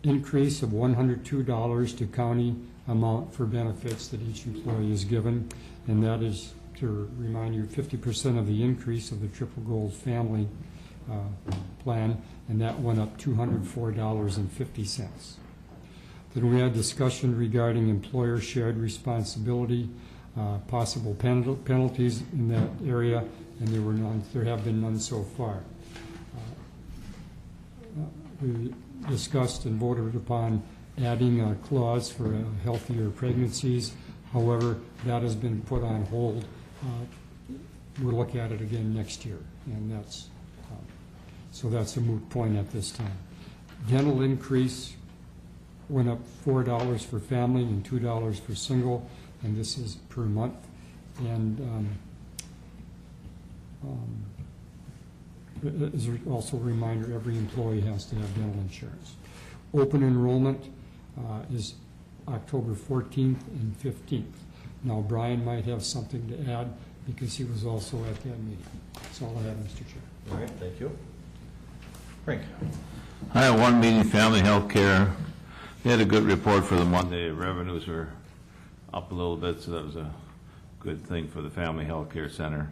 Increase of $102 to county amount for benefits that each employee is given, and that is, to remind you, 50% of the increase of the Triple Gold family plan, and that went up $204.50. Then we had discussion regarding employer shared responsibility, possible penalties in that area, and there were none. There have been none so far. We discussed and voted upon adding a clause for healthier pregnancies. However, that has been put on hold. We'll look at it again next year, and that's so that's a moot point at this time. Dental increase went up $4 for family and $2 for single, and this is per month. And as also a reminder, every employee has to have dental insurance. Open enrollment is October 14th and 15th. Now, Brian might have something to add because he was also at that meeting. That's all I have, Mr. Chair. All right, thank you. Frank? I had one meeting, family health care. They had a good report for the Monday. Revenues were up a little bit, so that was a good thing for the family health care center.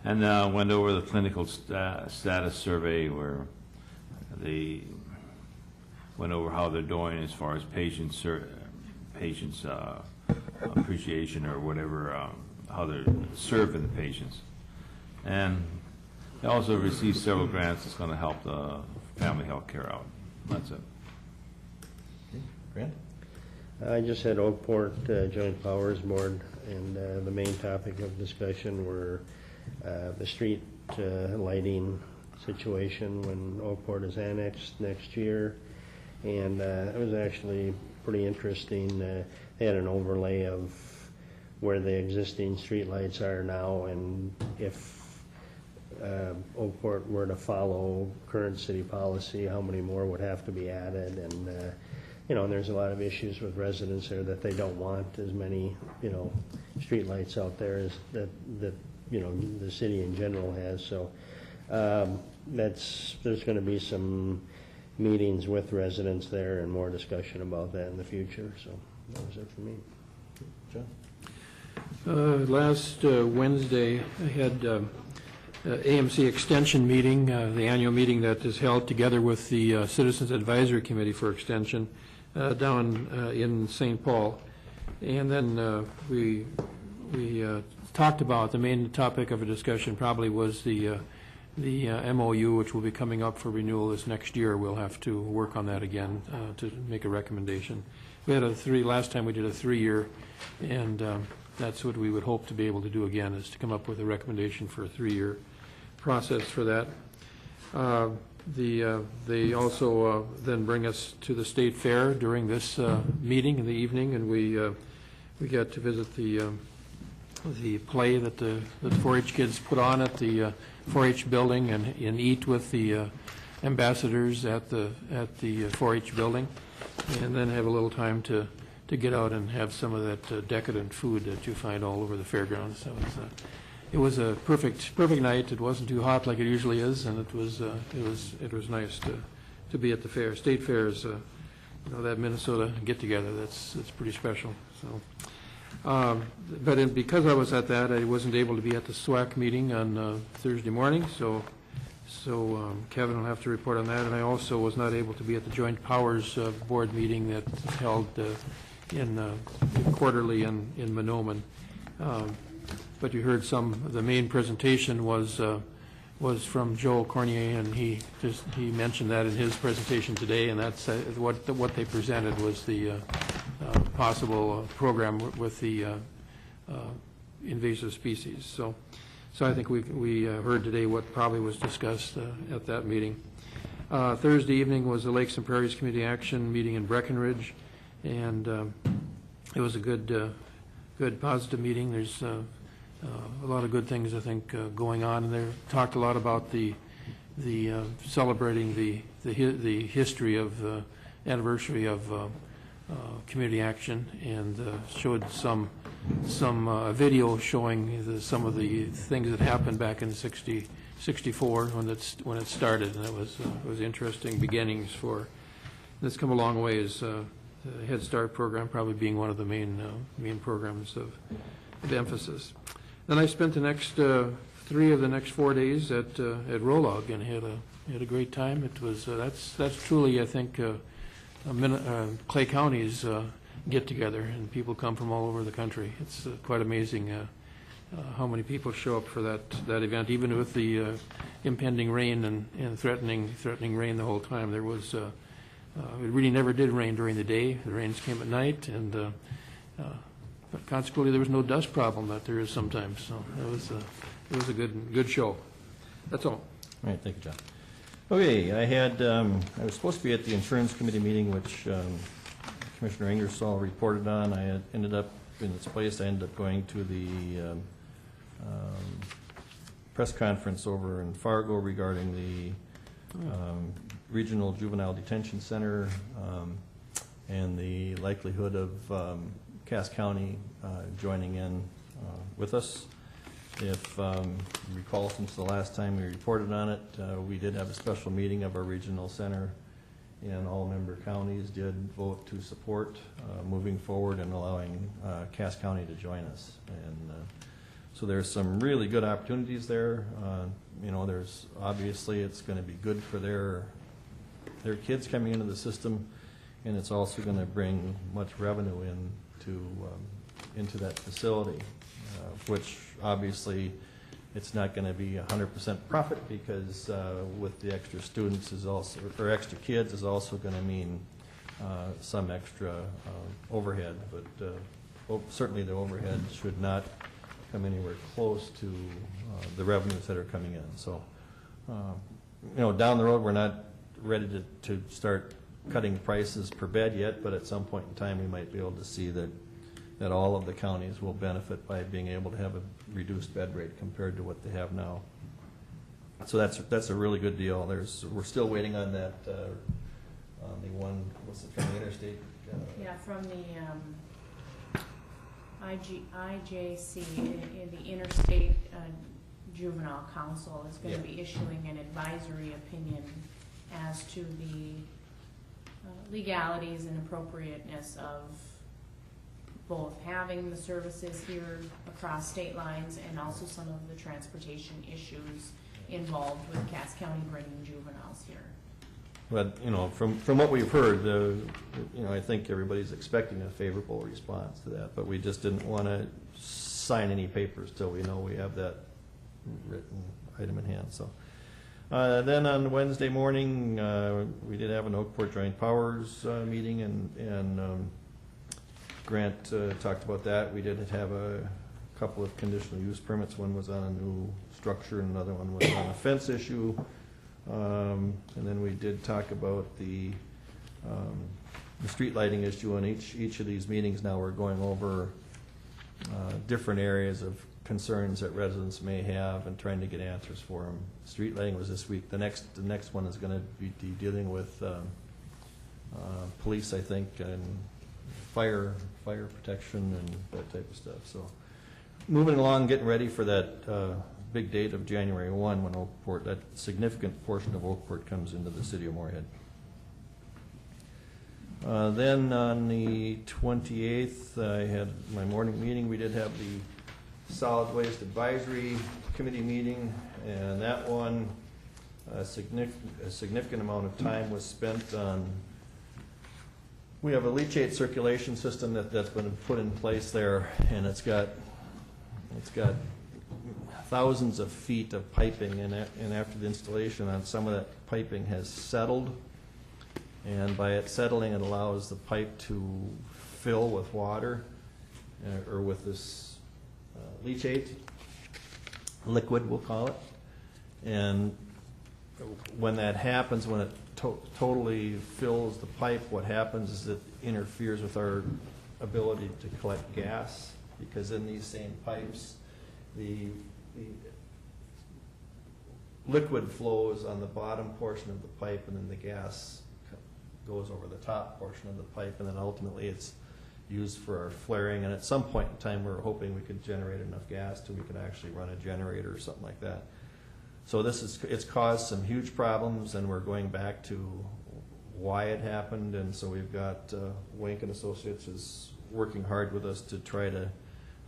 And went over the clinical status survey where they went over how they're doing as far as patients appreciation or whatever, how they're serving the patients. And they also received several grants that's going to help the family health care out. That's it. Okay. Grant? I just had Oakport Joint Powers Board, and the main topic of discussion were the street lighting situation when Oakport is annexed next year. And it was actually pretty interesting. They had an overlay of where the existing street lights are now, and if Oakport were to follow current city policy, how many more would have to be added. And there's a lot of issues with residents there that they don't want as many street lights out there as that the city in general has. So there's going to be some meetings with residents there and more discussion about that in the future. So that was it for me. John? Last Wednesday, I had AMC Extension meeting, the annual meeting that is held together with the Citizens Advisory Committee for Extension down in St. Paul. And then we talked about, the main topic of a discussion probably was the MOU, which will be coming up for renewal this next year. We'll have to work on that again to make a recommendation. We had last time we did a 3-year, and that's what we would hope to be able to do again, is to come up with a recommendation for a 3-year process for that. They also then bring us to the state fair during this meeting in the evening, and we got to visit the play that the 4-H kids put on at the 4-H building and eat with the ambassadors at the 4-H building, and then have a little time to get out and have some of that decadent food that you find all over the fairgrounds. So it was a perfect night. It wasn't too hot like it usually is, and it was nice to be at the fair. State fair is that Minnesota get together. That's pretty special. So. But because I was at that, I wasn't able to be at the SWAC meeting on Thursday morning, so Kevin will have to report on that. And I also was not able to be at the Joint Powers Board meeting that's held quarterly in Monoman. But you heard the main presentation was from Joel Cornier, and he mentioned that in his presentation today, and that's what they presented was the possible program with the invasive species. So I think we heard today what probably was discussed at that meeting. Thursday evening was the Lakes and Prairies Community Action meeting in Breckenridge, and it was a good positive meeting. There's a lot of good things, I think, going on. And they talked a lot about the celebrating the history of, anniversary of community action, and showed some video showing some of the things that happened back in 64 when it started, and it was interesting beginnings for. It's come a long ways. The Head Start program probably being one of the main programs of emphasis. Then I spent the next 3 of the next 4 days at Rolog and had a great time. It was that's truly, I think, Clay County's get together, and people come from all over the country. It's quite amazing how many people show up for that event, even with the impending rain and threatening rain the whole time. There was it really never did rain during the day. The rains came at night, and but consequently there was no dust problem that there is sometimes. So it was a good show. That's all. All right, thank you, John. Okay, I was supposed to be at the insurance committee meeting, which Commissioner Ingersoll reported on. I had ended up in its place. I ended up going to the press conference over in Fargo regarding the Regional Juvenile Detention Center and the likelihood of Cass County joining in with us. If you recall, since the last time we reported on it, we did have a special meeting of our regional center, and all member counties did vote to support moving forward and allowing Cass County to join us. And so there's some really good opportunities there. There's obviously it's going to be good for their kids coming into the system, and it's also going to bring much revenue into that facility, which obviously it's not going to be 100% profit, because with the extra students or extra kids is also going to mean some extra overhead, but certainly the overhead should not come anywhere close to the revenues that are coming in. So down the road, we're not ready to start cutting prices per bed yet, but at some point in time we might be able to see that all of the counties will benefit by being able to have a reduced bed rate compared to what they have now. So that's a really good deal. We're still waiting on that the one, what's it, from the interstate? From the IJC, the Interstate Juvenile Council is going to be issuing an advisory opinion as to the legalities and appropriateness of both having the services here across state lines and also some of the transportation issues involved with Cass County bringing juveniles here. But from what we've heard, I think everybody's expecting a favorable response to that. But we just didn't want to sign any papers till we know we have that written item in hand. So then on Wednesday morning, we did have an Oakport Joint Powers meeting, and Grant talked about that. We did have a couple of conditional use permits. One was on a new structure, and another one was on a fence issue. And then we did talk about the street lighting issue. In each of these meetings now we're going over different areas of concerns that residents may have and trying to get answers for them. Street lighting was this week. The next one is going to be dealing with police, I think, and fire protection and that type of stuff. So moving along, getting ready for that big date of January 1 when Oakport, that significant portion of Oakport comes into the city of Moorhead. Then on the 28th, I had my morning meeting. We did have the Solid Waste Advisory Committee meeting, and that one, a significant amount of time was spent on. We have a leachate circulation system that's been put in place there, and it's got thousands of feet of piping, and after the installation on some of that piping has settled, and by it settling it allows the pipe to fill with water or with this leachate liquid, we'll call it. And when that happens, when it totally fills the pipe, what happens is it interferes with our ability to collect gas, because in these same pipes the liquid flows on the bottom portion of the pipe, and then the gas goes over the top portion of the pipe, and then ultimately it's used for our flaring. And at some point in time, we were hoping we could generate enough gas till we could actually run a generator or something like that. So it's caused some huge problems, and we're going back to why it happened. And so we've got Wank and Associates is working hard with us to try to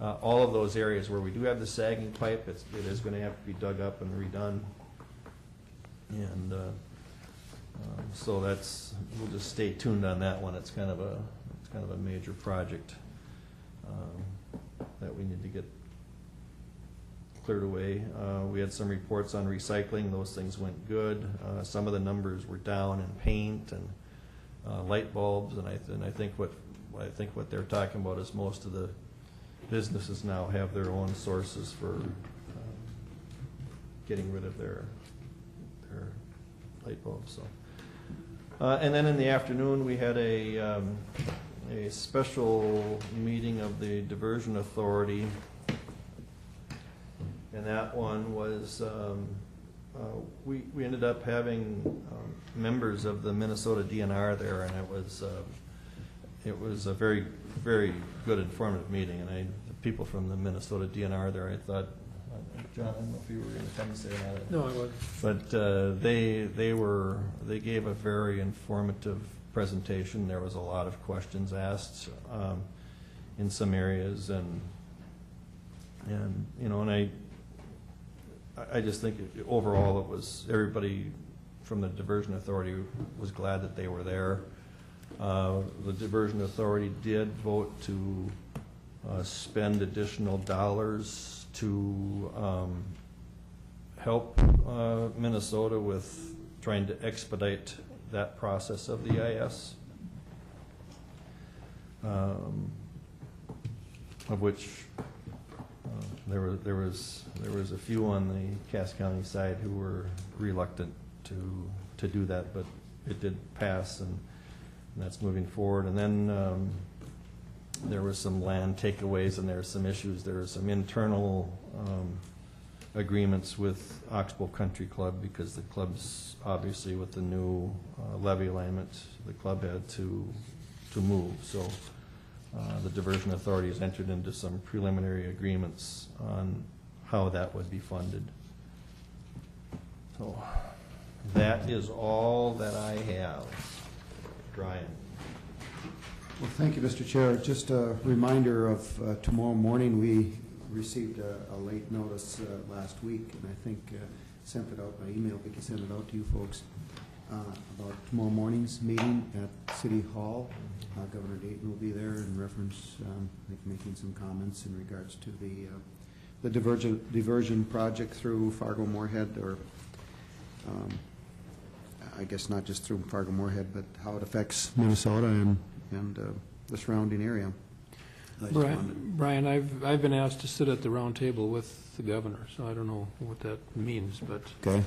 all of those areas where we do have the sagging pipe, it is going to have to be dug up and redone. And so we'll just stay tuned on that one. It's kind of a major project that we need to get cleared away. We had some reports on recycling. Those things went good. Some of the numbers were down in paint and light bulbs, and I think what they're talking about is most of the businesses now have their own sources for getting rid of their light bulbs. So, and then in the afternoon we had a special meeting of the Diversion Authority, and that one was we ended up having members of the Minnesota DNR there, and it was a very, very good informative meeting. And the people from the Minnesota DNR there, I thought, John, I don't know if you were going to come and say that. No, I wasn't. But they gave a very informative presentation. There was a lot of questions asked in some areas, and you know, and I just think overall it was, everybody from the Diversion Authority was glad that they were there. The Diversion Authority did vote to spend additional dollars to help Minnesota with trying to expedite that process of the EIS, of which there was a few on the Cass County side who were reluctant to do that, but it did pass, and that's moving forward. And then there were some land takeaways, and there were some issues. There were some internal agreements with Oxbow Country Club, because the club's obviously, with the new levy alignment, the club had to move. So the Diversion Authority has entered into some preliminary agreements on how that would be funded. So that is all that I have. Brian. Well, thank you, Mr. Chair. Just a reminder of tomorrow morning, we received a late notice last week, and I think sent it out by email. We can send it out to you folks about tomorrow morning's meeting at City Hall. Governor Dayton will be there in reference, I think, making some comments in regards to the diversion project through Fargo-Moorhead, or I guess not just through Fargo-Moorhead, but how it affects Minnesota and the surrounding area. Brian, I've been asked to sit at the round table with the governor, so I don't know what that means, but Okay.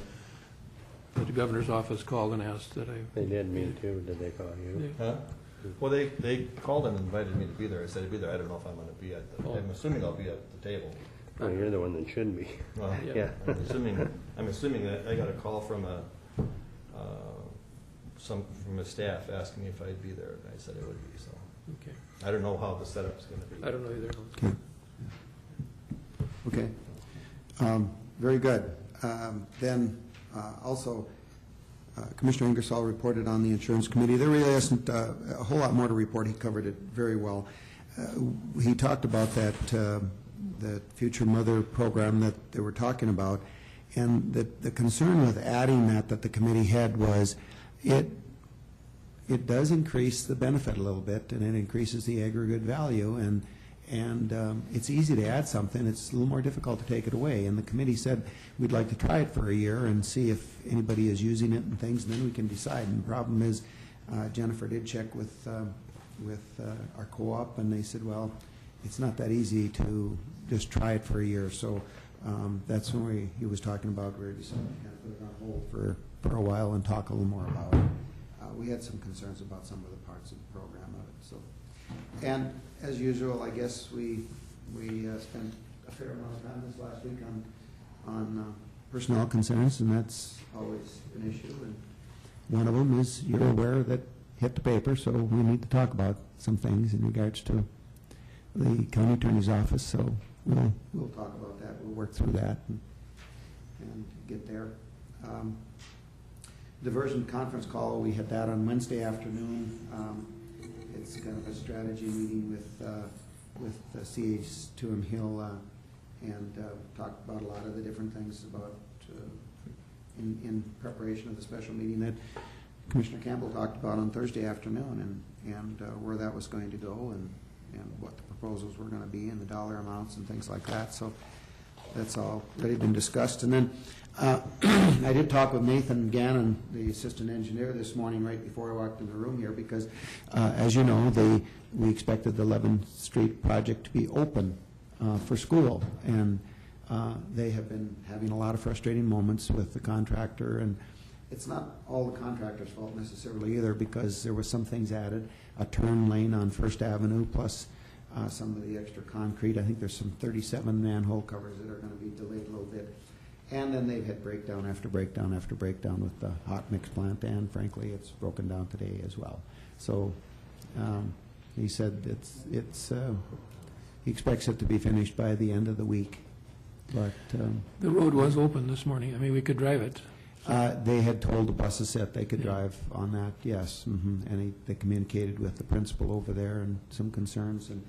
the governor's office called and asked that I. They did me too, did they call you? Huh? Well, they called and invited me to be there. I said I'd be there. I don't know if I'm going to be at the, I'm assuming I'll be at the table. Well, you're the one that should be. Well, Yeah. I'm assuming that I got a call from from a staff asking me if I'd be there, and I said I would be, so. Okay. I don't know how the setup's going to be. I don't know either. Okay. Okay. Very good. Then also, Commissioner Ingersoll reported on the Insurance Committee. There really isn't a whole lot more to report. He covered it very well. He talked about that Future Mother program that they were talking about, and the concern with adding that the committee had was it does increase the benefit a little bit, and it increases the aggregate value, and it's easy to add something. It's a little more difficult to take it away. And the committee said, we'd like to try it for a year and see if anybody is using it and things, and then we can decide. And the problem is, Jennifer did check with our co-op, and they said, well, it's not that easy to just try it for a year. So that's when he was talking about where we decided to kind of put it on hold for a while and talk a little more about it. We had some concerns about some of the parts of the program of it. So, and as usual, I guess we spent a fair amount of time this last week on personnel concerns, and that's always an issue. And one of them is, you're aware that hit the paper, so we need to talk about some things in regards to the county attorney's office. So we'll talk about that. We'll work through that and get there. Diversion conference call, we had that on Wednesday afternoon. It's kind of a strategy meeting with CH2M Hill and talked about a lot of the different things about in preparation of the special meeting that Commissioner Campbell talked about on Thursday afternoon, and where that was going to go, and what the proposals were going to be, and the dollar amounts and things like that. So that's all already been discussed. And then I did talk with Nathan Gannon, the assistant engineer, this morning right before I walked in the room here, because as you know, we expected the 11th Street project to be open for school, and they have been having a lot of frustrating moments with the contractor, and it's not all the contractor's fault necessarily either, because there were some things added, a turn lane on First Avenue, plus some of the extra concrete. I think there's some 37 manhole covers that are going to be delayed a little bit. And then they've had breakdown after breakdown after breakdown with the hot mix plant, and frankly, it's broken down today as well. So he said he expects it to be finished by the end of the week. But The road was open this morning. I mean, we could drive it. they had told the buses that they could drive on that, yes. And they communicated with the principal over there and some concerns. And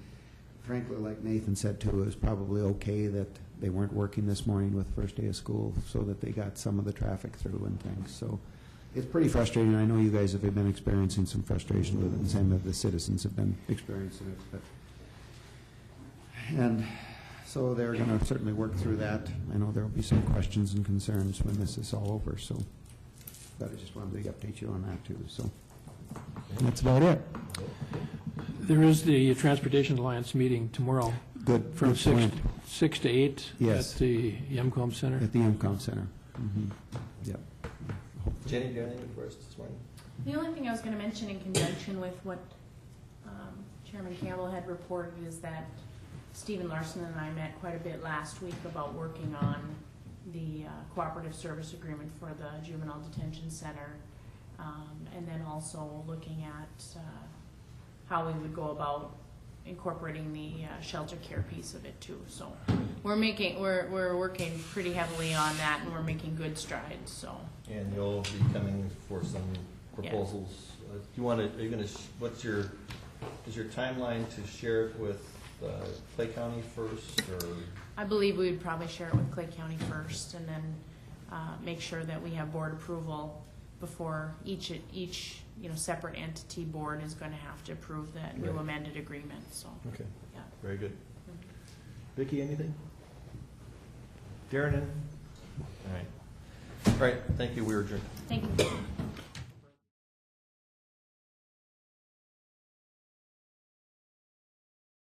frankly, like Nathan said too, it was probably okay that they weren't working this morning with first day of school, so that they got some of the traffic through and things. So it's pretty frustrating. I know you guys have been experiencing some frustration with it, and same of the citizens have been experiencing it. And so they're going to certainly work through that. I know there will be some questions and concerns when this is all over. So I just wanted to update you on that too. So that's about it. There is the Transportation Alliance meeting tomorrow. Good. From good point. 6 to 8 Yes. at the Yemcom Center. At the MCOM Center. Yep. Jenny, do you have anything for us this morning? The only thing I was going to mention in conjunction with what Chairman Campbell had reported is that Stephen Larson and I met quite a bit last week about working on the cooperative service agreement for the Juvenile Detention Center, and then also looking at how we would go about incorporating the shelter care piece of it too. So we're working pretty heavily on that, and we're making good strides. So. And you'll be coming for some proposals. Yeah. Do you want to? Are you going to? Is your timeline to share it with Clay County first, or? I believe we would probably share it with Clay County first, and then make sure that we have board approval before each separate entity board is going to have to approve that new amended agreement. So. Okay. Yeah. Very good. Vicki, anything? Darren, in? All right. All right. Thank you. We are adjourned. Thank you.